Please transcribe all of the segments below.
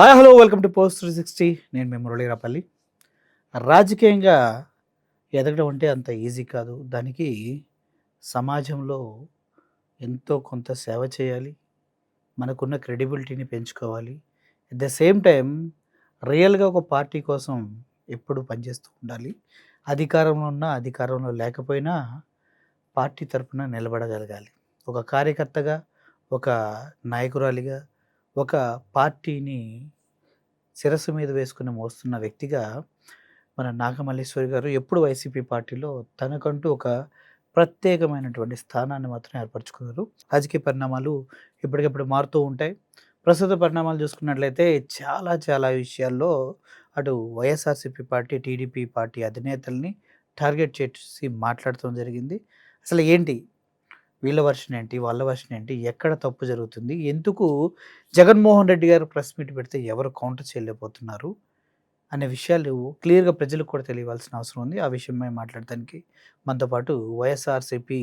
Hi hello welcome to post 360. నేను మీ మురళీరాపల్లి. రాజకీయంగా ఎదగడం అంటే అంత ఈజీ కాదు. దానికి సమాజంలో ఎంతో కొంత సేవ చేయాలి. మనకున్న క్రెడిబిలిటీని పెంచుకోవాలి. ఎట్ ద సేమ్ టైం రియల్గా ఒక పార్టీ కోసం ఎప్పుడు పనిచేస్తూ ఉండాలి. అధికారంలో ఉన్నా అధికారంలో లేకపోయినా పార్టీ తరపున నిలబడగలగాలి. ఒక కార్యకర్తగా, ఒక నాయకురాలిగా, ఒక పార్టీని శిరస్సు మీద వేసుకుని మోస్తున్న వ్యక్తిగా మన నాగమల్లేశ్వరి గారు ఎప్పుడు వైసీపీ పార్టీలో తనకంటూ ఒక ప్రత్యేకమైనటువంటి స్థానాన్ని మాత్రం ఏర్పరచుకున్నారు. రాజకీయ పరిణామాలు ఎప్పటికప్పుడు మారుతూ ఉంటాయి. ప్రస్తుత పరిణామాలు చూసుకున్నట్లయితే చాలా చాలా విషయాల్లో అటు వైఎస్ఆర్సీపీ పార్టీ, టీడీపీ పార్టీ అధినేతల్ని టార్గెట్ చేసి మాట్లాడటం జరిగింది. అసలు ఏంటి వీళ్ళ వర్షన్ ఏంటి? వాళ్ళ వర్షన్ ఏంటి? ఎక్కడ తప్పు జరుగుతుంది? ఎందుకు జగన్మోహన్ రెడ్డి గారు ప్రెస్ మీట్ పెడితే ఎవరు కౌంటర్ చేయలేకపోతున్నారు? అనే విషయాలు క్లియర్‌గా ప్రజలకు కూడా తెలియవలసిన అవసరం ఉంది. ఆ విషయమై మాట్లాడటానికి మనతో పాటు వైఎస్ఆర్‌సీపీ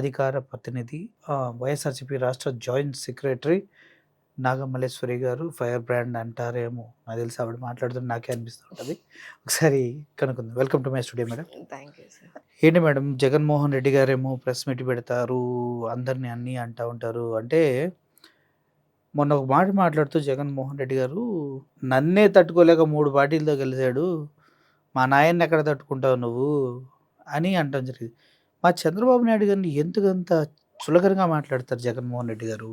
అధికార ప్రతినిధి, వైఎస్ఆర్‌సీపీ రాష్ట్ర జాయింట్ సెక్రటరీ నాగమల్లేశ్వరి గారు. ఫైర్ బ్రాండ్ అంటారేమో నాకు తెలిసి ఆవిడ మాట్లాడుతుంటే నాకే అనిపిస్తూ ఉంటుంది. ఒకసారి కనుక్కుందాం. Welcome to my studio madam. Thank you sir. ఏంటి మేడం, జగన్మోహన్ రెడ్డి గారేమో ప్రెస్ మీట్ పెడతారు, అందరిని అన్నీ అంటా ఉంటారు. అంటే మొన్న ఒక మాట మాట్లాడుతూ జగన్మోహన్ రెడ్డి గారు నన్నే తట్టుకోలేక 3 పార్టీలతో గెలిచాడు. మా నాయన్ని ఎక్కడ తట్టుకుంటావు నువ్వు అని అంటం జరిగింది. మా చంద్రబాబు నాయుడు గారిని ఎందుకంత చులకనగా మాట్లాడతారు జగన్మోహన్ రెడ్డి గారు?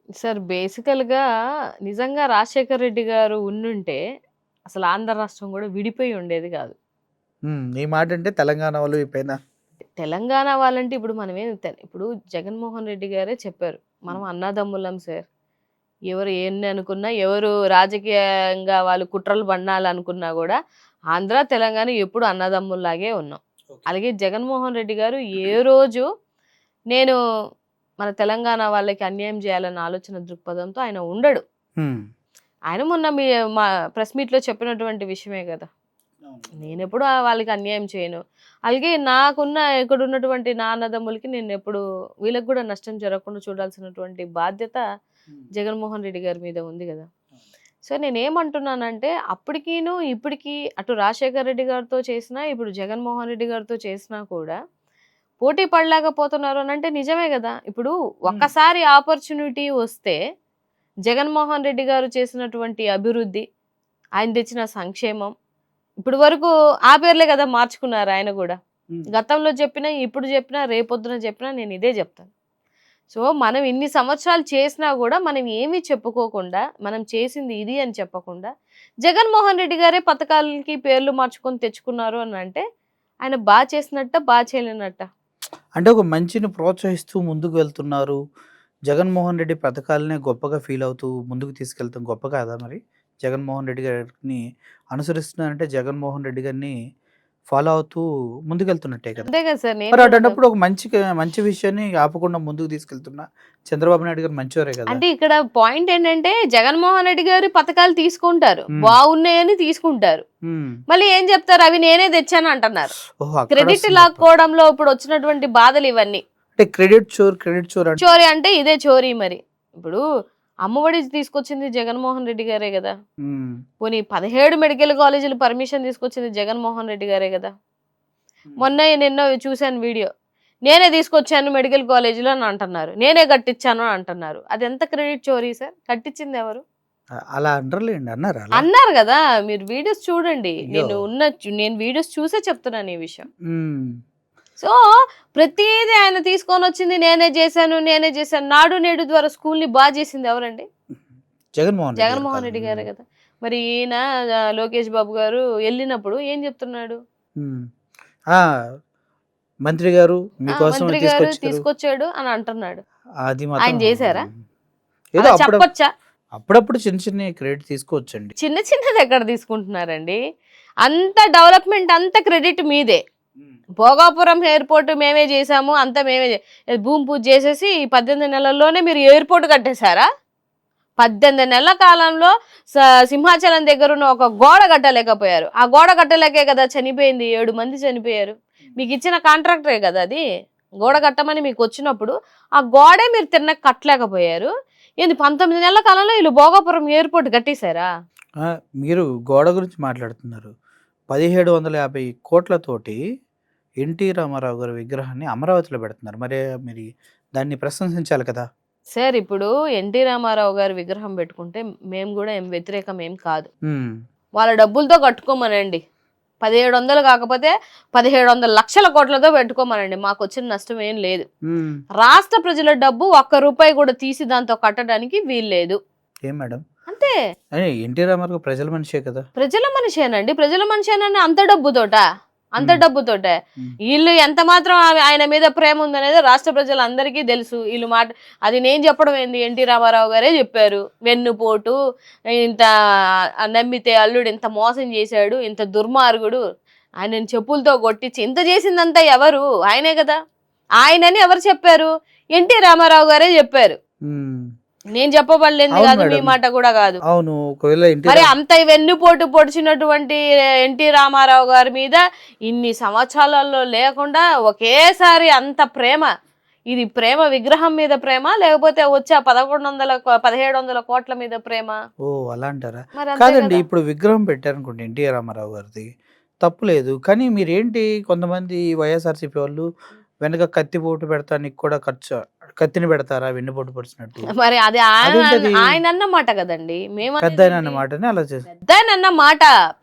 సార్ బేసికల్‌గా నిజంగా రాజశేఖర్ రెడ్డి గారు ఉండుంటే అసలు ఆంధ్ర రాష్ట్రం కూడా విడిపోయి ఉండేది కాదు. ఈ మాట అంటే తెలంగాణ వాళ్ళు పైన తెలంగాణ వాళ్ళంటే ఇప్పుడు మనమేం ఇప్పుడు జగన్మోహన్ రెడ్డి గారే చెప్పారు. మనం అన్నదమ్ములం సార్. ఎవరు ఎన్ని అనుకున్నా, ఎవరు రాజకీయంగా వాళ్ళు కుట్రలు పన్నాలనుకున్నా కూడా ఆంధ్ర, తెలంగాణ ఎప్పుడు అన్నదమ్ముల్లాగే ఉన్నాం. అలాగే జగన్మోహన్ రెడ్డి గారు ఏ రోజు నేను మన తెలంగాణ వాళ్ళకి అన్యాయం చేయాలన్న ఆలోచన దృక్పథంతో ఆయన ఉండడు. ఆయన మొన్న మా ప్రెస్ మీట్లో చెప్పినటువంటి విషయమే కదా, నేను ఎప్పుడు వాళ్ళకి అన్యాయం చేయను. అలాగే నాకున్న ఇక్కడ ఉన్నటువంటి నా అన్నదమ్ములకి నేను ఎప్పుడు వీళ్ళకి కూడా నష్టం జరగకుండా చూడాల్సినటువంటి బాధ్యత జగన్మోహన్ రెడ్డి గారి మీద ఉంది కదా. సో నేనేమంటున్నానంటే అప్పటికీను ఇప్పటికీ అటు రాజశేఖర్ రెడ్డి గారితో చేసినా, ఇప్పుడు జగన్మోహన్ రెడ్డి గారితో చేసినా కూడా పోటీ పడలేకపోతున్నారు అని అంటే నిజమే కదా. ఇప్పుడు ఒక్కసారి ఆపర్చునిటీ వస్తే జగన్మోహన్ రెడ్డి గారు చేసినటువంటి అభివృద్ధి, ఆయన తెచ్చిన సంక్షేమం ఇప్పుడు వరకు ఆ పేర్లే కదా మార్చుకున్నారు ఆయన కూడా. గతంలో చెప్పినా, ఇప్పుడు చెప్పినా, రేపొద్దున చెప్పినా నేను ఇదే చెప్తాను. సో మనం ఇన్ని సంవత్సరాలు చేసినా కూడా మనం ఏమీ చెప్పుకోకుండా, మనం చేసింది ఇది అని చెప్పకుండా జగన్మోహన్ రెడ్డి గారే పథకాలకి పేర్లు మార్చుకొని తెచ్చుకున్నారు అని అంటే ఆయన బాగా చేసినట్ట, బాగా చేయలేనట్ట? అంటే ఒక మంచిని ప్రోత్సహిస్తూ ముందుకు వెళ్తున్నారు. జగన్మోహన్ రెడ్డి పథకాలనే గొప్పగా ఫీల్ అవుతూ ముందుకు తీసుకెళ్తాం గొప్ప కాదా మరి? జగన్మోహన్ రెడ్డి గారిని అనుసరిస్తున్నారంటే జగన్మోహన్ రెడ్డి గారిని ఫాలో అవుతూ ముందుకెళ్తున్నట్టే కదా. అంతే కదా సార్. మరి అటువంటిప్పుడు ఒక మంచి విషయాన్ని ఆపకుండా ముందుకు తీసుకెళ్తున్న చంద్రబాబు నాయుడు గారు మంచివారే కదా. అంటే ఇక్కడ పాయింట్ ఏంటంటే జగన్మోహన్ రెడ్డి గారు పథకాలు తీసుకుంటారు, బాగున్నాయని తీసుకుంటారు, మళ్ళీ ఏం చెప్తారు, అవి నేనే తెచ్చాను అంటున్నారు. క్రెడిట్ లాక్కోవడంలో ఇప్పుడు వచ్చినటువంటి బాధలు ఇవన్నీ. అంటే క్రెడిట్ చోర్ చోరీ అంటే ఇదే చోరీ. మరి ఇప్పుడు అమ్మఒడి తీసుకొచ్చింది జగన్మోహన్ రెడ్డి గారే కదా. పోనీ 17 మెడికల్ కాలేజీలు పర్మిషన్ తీసుకొచ్చింది జగన్మోహన్ రెడ్డి గారే కదా. మొన్న నిన్న చూశాను వీడియో, నేనే తీసుకొచ్చాను మెడికల్ కాలేజీలో అని అంటున్నారు, నేనే కట్టించాను అని అంటున్నారు. అది ఎంత క్రెడిట్ చోరీ సార్? కట్టించింది ఎవరు? అలా అన్నారు కదా. మీరు వీడియోస్ చూడండి. నేను వీడియోస్ చూసే చెప్తున్నాను ఈ విషయం. సో ప్రతిదీ ఆయన తీసుకొని వచ్చింది నేనే చేశాను. నాడు నేడు ద్వారా స్కూల్ని బాగా చేసింది ఎవరండి? జగన్మోహన్ రెడ్డి గారే కదా. మరి ఈయన లోకేష్ బాబు గారు వెళ్ళినప్పుడు ఏం చెప్తున్నాడు? మంత్రి గారు తీసుకొచ్చాడు అని అంటున్నాడు. ఆయన చేశారా? చెప్పొచ్చా? అప్పుడప్పుడు చిన్న క్రెడిట్ తీసుకోవచ్చండి. చిన్నది ఎక్కడ తీసుకుంటున్నారండి? అంత డెవలప్మెంట్ అంత క్రెడిట్ మీదే. భోగాపురం ఎయిర్పోర్ట్ మేమే చేసాము, అంతా మేమే భూమి పూజ చేసేసి 18 నెలల్లోనే మీరు ఎయిర్పోర్ట్ కట్టేశారా? 18 నెలల కాలంలో సింహాచలం దగ్గర ఉన్న ఒక గోడ కట్టలేకపోయారు. ఆ గోడ కట్టలేకే కదా చనిపోయింది, 7 మంది చనిపోయారు. మీకు ఇచ్చిన కాంట్రాక్టరే కదా అది. గోడ కట్టమని మీకు వచ్చినప్పుడు ఆ గోడే మీరు కట్టలేకపోయారు. ఏంది 19 నెలల కాలంలో వీళ్ళు భోగాపురం ఎయిర్పోర్ట్ కట్టేశారా? మీరు గోడ గురించి మాట్లాడుతున్నారు. 1750 కోట్లతోటి ఎన్టీ రామారావు గారి విగ్రహాన్ని అమరావతిలో పెడుతున్నారు. మరి మీరు దాన్ని ప్రశంసించాలి కదా! సార్ ఇప్పుడు ఎన్టీ రామారావు గారి విగ్రహం పెట్టుకుంటే మేము కూడా ఏం వ్యతిరేకం ఏం కాదు. వాళ్ళ డబ్బులతో కట్టుకోమనండి. 1700 కాకపోతే 1700 లక్షల కోట్లతో పెట్టుకోమనండి. మాకు వచ్చిన నష్టం ఏం లేదు. రాష్ట్ర ప్రజల డబ్బు ఒక్క రూపాయి కూడా తీసి దాంతో కట్టడానికి వీల్లేదు. ఏం మేడం అంతే. ఎన్టీ రామారావు ప్రజల మనిషే కదా! ప్రజల మనిషేనండి. ప్రజల మనిషేనని అంత డబ్బుతోటే వీళ్ళు ఎంత మాత్రం ఆయన మీద ప్రేమ ఉందనేది రాష్ట్ర ప్రజలందరికీ తెలుసు. వీళ్ళు అది నేను చెప్పడం ఏంది, ఎన్టీ రామారావు గారే చెప్పారు. వెన్నుపోటు, ఇంత నమ్మితే అల్లుడు ఇంత మోసం చేశాడు, ఇంత దుర్మార్గుడు, ఆయనని చెప్పులతో కొట్టించి ఇంత చేసిందంతా ఎవరు? ఆయనే కదా. ఆయనని ఎవరు చెప్పారు? ఎన్టీ రామారావు గారే చెప్పారు. నేను చెప్పబడలేదు కాదు, మీ మాట కూడా కాదు. అవును. మరి అంత వెన్నుపోటు పొడిచినటువంటి ఎన్టీ రామారావు గారి మీద ఇన్ని సంవత్సరాలలో లేకుండా ఒకేసారి అంత ప్రేమ, ఇది ప్రేమ విగ్రహం మీద ప్రేమ లేకపోతే వచ్చే 1700 కోట్ల మీద ప్రేమ? ఓ అలా అంటారా? కాదండి, ఇప్పుడు విగ్రహం పెట్టారనుకోండి ఎన్టీ రామారావు గారిది, తప్పులేదు. కానీ మీరేంటి కొంతమంది వైఎస్ఆర్సీపీ వాళ్ళు వెనక కత్తిపోటు పెడతానికి కూడా కత్తిని పెడతారా వెన్నుపోటు పొడిచినట్టు? మరి అది ఆయన అన్నమాట కదండి. మేము పెద్ద అన్నమాటనే అలా చేస్తారు.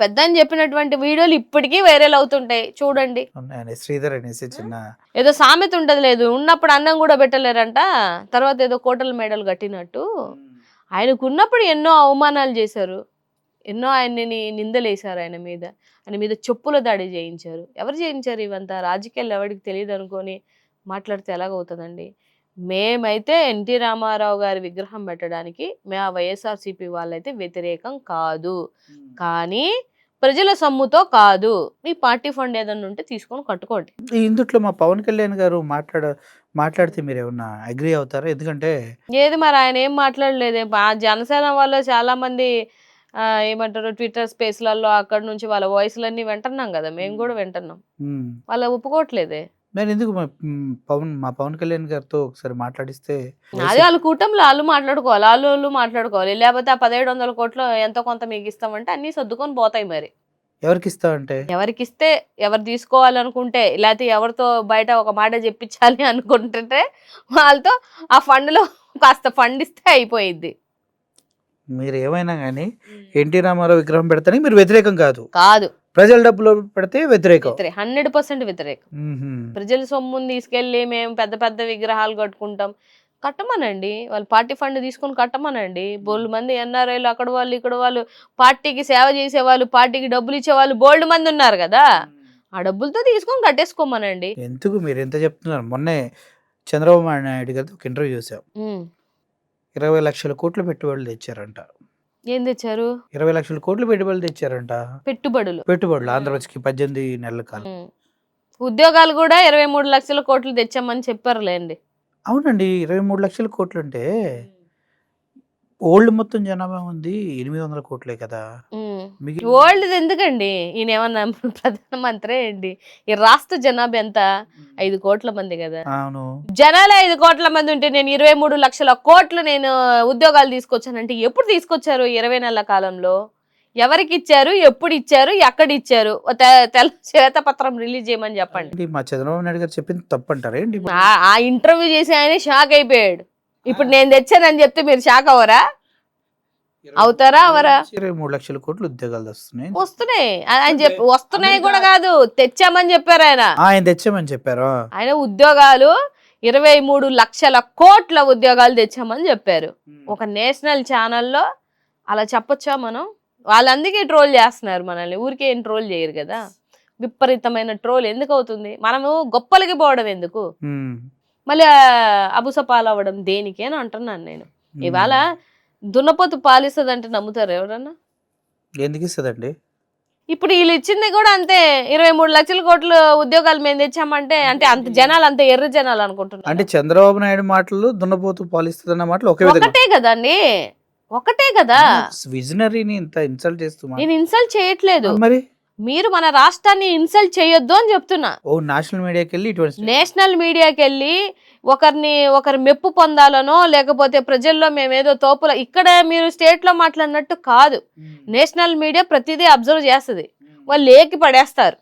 పెద్ద అని చెప్పినటువంటి వీడియోలు ఇప్పటికీ వైరల్ అవుతుంటాయి, చూడండి. శ్రీధర్ అనేసి చిన్న ఏదో సామెత ఉంటది, లేదు ఉన్నప్పుడు అన్నం కూడా పెట్టలేరంట, తర్వాత ఏదో కోటల మేడలు కట్టినట్టు. ఆయనకు ఉన్నప్పుడు ఎన్నో అవమానాలు చేశారు, ఎన్నో ఆయన్ని నిందలేశారు. ఆయన మీద చెప్పుల దాడి చేయించారు. ఎవరు చేయించారు ఇవంతా? రాజకీయాలు ఎవరికి తెలియదు అనుకొని మాట్లాడితే ఎలాగవుతుందండి? మేమైతే ఎన్టీ రామారావు గారి విగ్రహం పెట్టడానికి ఆ వైఎస్ఆర్సీపీ వాళ్ళైతే వ్యతిరేకం కాదు. కానీ ప్రజల సొమ్ముతో కాదు. మీ పార్టీ ఫండ్ ఏదన్నా ఉంటే తీసుకొని కట్టుకోండి. ఇందుట్లో మా పవన్ కళ్యాణ్ గారు మాట్లాడితే మీరు ఏమన్నా అగ్రీ అవుతారా? ఎందుకంటే ఏది మరి ఆయన ఏం మాట్లాడలేదే. జనసేన వాళ్ళు చాలా మంది ఏమంటారు ట్విట్టర్ స్పేస్లలో అక్కడ నుంచి వాళ్ళ వాయిస్లన్నీ వింటున్నాం కదా, మేము కూడా వింటున్నాం. వాళ్ళ ఒప్పుకోవట్లేదే. నేను ఎందుకు మా పవన్ కళ్యాణ్ గారితో ఒకసారి మాట్లాడిస్తే అదే వాళ్ళ కూటమిలో వాళ్ళు మాట్లాడుకోవాలి. లేకపోతే ఆ 1700 కోట్లు ఎంతో కొంత మీకు ఇస్తామంటే అన్ని సర్దుకొని పోతాయి. మరి ఎవరికిస్తే ఎవరు తీసుకోవాలనుకుంటే, లేకపోతే ఎవరితో బయట ఒక మాట చెప్పించాలి అనుకుంటుంటే వాళ్ళతో ఆ ఫండ్ లో కాస్త ఫండ్ ఇస్తే అయిపోయిద్ది. మీరు ఏమైనా కానీ ఎన్టీ రామారావు విగ్రహం పెడతానికి మీరు వ్యతిరేకం కాదు. ప్రజల డబ్బులు పెడితే వ్యతిరేకం. 100% వ్యతిరేకం. ప్రజల సొమ్ముని తీసుకెళ్లి మేము పెద్ద పెద్ద విగ్రహాలు కట్టమనండి. వాళ్ళు పార్టీ ఫండ్ తీసుకొని కట్టమనండి. బోల్డ్ మంది ఎన్ఆర్ఐలు అక్కడ వాళ్ళు ఇక్కడ వాళ్ళు పార్టీకి సేవ చేసే వాళ్ళు, పార్టీకి డబ్బులు ఇచ్చే వాళ్ళు బోల్డ్ మంది ఉన్నారు కదా. ఆ డబ్బులతో తీసుకొని కట్టేసుకోమనండి. ఎందుకు మీరు ఎంత చెప్తున్నారు? మొన్నే చంద్రబాబు నాయుడు గారితో ఒక ఇంటర్వ్యూ చూసాం. 20 లక్షల కోట్లు పెట్టుబడులు తెచ్చారంట. ఏం తెచ్చారు? 20 లక్షల కోట్లు పెట్టుబడులు తెచ్చారంట. పెట్టుబడులు ఆంధ్రప్రదేశ్కి 18 నెలల కాలం. ఉద్యోగాలు కూడా 23 లక్షల కోట్లు తెచ్చామని చెప్పారులేండి. అవునండి, 23 లక్షల కోట్లు అంటే ఓల్డ్ మొత్తం జనాభా ఉంది 800 కోట్లే కదా. ఓల్డ్ ఎందుకండి? ఈయన ఏమన్నా ప్రధానమంత్రి ఏంటి? ఈ రాష్ట్ర జనాభా ఎంత? 5 కోట్ల మంది కదా. అవును, జనాలే 5 కోట్ల మంది ఉంటే నేను 23 లక్షల కోట్లు నేను ఉద్యోగాలు తీసుకొచ్చానంటే ఎప్పుడు తీసుకొచ్చారు? 20 నెలల కాలంలో ఎవరికి ఇచ్చారు? ఎప్పుడు ఇచ్చారు? ఎక్కడ ఇచ్చారు? శ్వేతపత్రం రిలీజ్ చేయమని చెప్పండి. మా చంద్రబాబు నాయుడు గారు చెప్పింది తప్పంటారా? ఆ ఇంటర్వ్యూ చేసి ఆయన షాక్ అయిపోయాడు. ఇప్పుడు నేను తెచ్చానని చెప్తే మీరు షాక్ అవరా? అవుతారా అవరా? 23 లక్షల కోట్లు ఉద్యోగాలు వస్తున్నాయి ఆయన వస్తున్నాయి కూడా కాదు, తెచ్చామని చెప్పారు. ఆయన తెచ్చామని చెప్పారు. ఆయన ఉద్యోగాలు 23 లక్షల కోట్ల ఉద్యోగాలు తెచ్చామని చెప్పారు. ఒక నేషనల్ ఛానల్లో అలా చెప్పొచ్చా మనం? వాళ్ళందుకే ట్రోల్ చేస్తున్నారు మనల్ని, ఊరికే ఏం ట్రోల్ చేయరు కదా. విపరీతమైన ట్రోల్ ఎందుకు అవుతుంది? మనము గొప్పలకి పోవడం ఎందుకు, మళ్ళీ అబుసపాలు అవ్వడం దేనికి అని అంటున్నాను నేను. ఇవాళ దున్నపోతు పాలిస్తుంది అంటే నమ్ముతారు ఎవరన్నా? ఎందుకు ఇస్తుందండి? ఇప్పుడు వీళ్ళు ఇచ్చింది కూడా అంతే. 23 లక్షల కోట్లు ఉద్యోగాలు మేము తెచ్చామంటే అంటే అంత జనాలు, అంత ఎర్ర జనాలు అనుకుంటున్నారు. అంటే చంద్రబాబు నాయుడు మాటలు దున్నపోతు పాలిస్తుంది అన్న మాటలు ఒకటే కదండి, ఒకటే కదా. విజనరీని ఇంత ఇన్సల్ట్ చేస్తున్నా? నేను ఇన్సల్ట్ చేయట్లేదు. మరి మీరు మన రాష్ట్రాన్ని ఇన్సల్ట్ చేయొద్దు అని చెప్తున్నా. నేషనల్ మీడియాకి వెళ్ళి ఒకరి మెప్పు పొందాలనో లేకపోతే ప్రజల్లో మేమేదో తోపుల ఇక్కడ మీరు స్టేట్ లో మాట్లాడినట్టు కాదు. నేషనల్ మీడియా ప్రతిదీ అబ్జర్వ్ చేస్తుంది. వాళ్ళు ఏకి పడేస్తారు.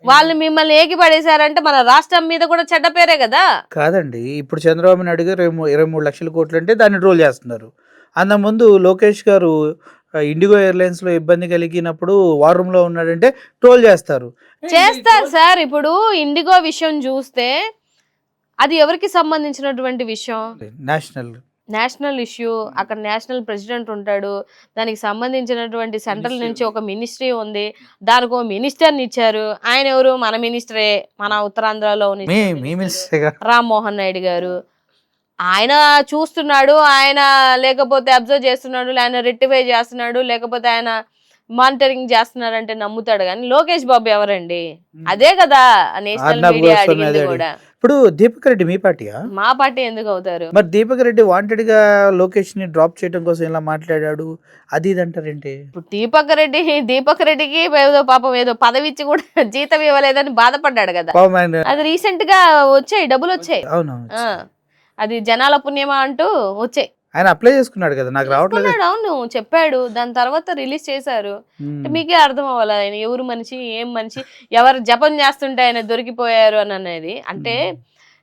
వాళ్ళు మిమ్మల్ని ఏకి పడేశారంటే మన రాష్ట్రం మీద కూడా చెడ్డ పేరే కదా. కాదండి, ఇప్పుడు చంద్రబాబు నాయుడు గారు 23 లక్షల కోట్లు అంటే దాన్ని ట్రోల్ చేస్తున్నారు. అంత ముందు లోకేష్ గారు ఇండిగో ఎయిర్లైన్స్ లో ఇబ్బంది కలిగినప్పుడు వార్ రూమ్ లో ఉన్నాడంటే ట్రోల్ చేస్తారు. సార్. ఇప్పుడు ఇండిగో విషయం చూస్తే అది ఎవరికి సంబంధించినటువంటి విషయం? National issue. అక్కడ నేషనల్ ప్రెసిడెంట్ ఉంటాడు, దానికి సంబంధించినటువంటి సెంట్రల్ నుంచి ఒక మినిస్ట్రీ ఉంది, దానికి ఒక మినిస్టర్ని ఇచ్చారు. ఆయన ఎవరు? మన మినిస్టరే, మన ఉత్తరాంధ్రలో రామ్మోహన్ నాయుడు గారు. ఆయన చూస్తున్నాడు, ఆయన లేకపోతే అబ్జర్వ్ చేస్తున్నాడు, ఆయన రెక్టిఫై చేస్తున్నాడు, లేకపోతే ఆయన మానిటరింగ్ చేస్తున్నాడు అంటే నమ్ముతాడు. కానీ లోకేష్ బాబు ఎవరండి? అదే కదా నేషనల్ మీడియా అడిగింది కూడా. ఇప్పుడు దీపక్ రెడ్డి మీ పార్టీయా? మా పార్టీ ఎందుకు అవుతారు? మరి దీపక్ రెడ్డి వాంటెడ్ గా లోకేష్ ని డ్రాప్ చేయడం కోసం ఇలా మాట్లాడాడు, అది ఇది అంటారేంటి? ఇప్పుడు దీపక్ రెడ్డికి ఏదో పాపం ఏదో పదవి ఇచ్చి కూడా జీతం ఇవ్వలేదని బాధపడ్డాడు కదా. అది రీసెంట్ గా వచ్చాయి, డబ్బులు వచ్చాయి. అవును, అది జనాల పుణ్యమా అంటూ వచ్చాయి. ఆయన అప్లై చేసుకున్నాడు కదా, నాకు రావట్లేదు. అవును చెప్పాడు, దాని తర్వాత రిలీజ్ చేశారు. మీకే అర్థం అవ్వాలి ఆయన ఎవరు మనిషి, ఏం మనిషి, ఎవరు జపం చేస్తుంటే ఆయన దొరికిపోయారు అని అనేది. అంటే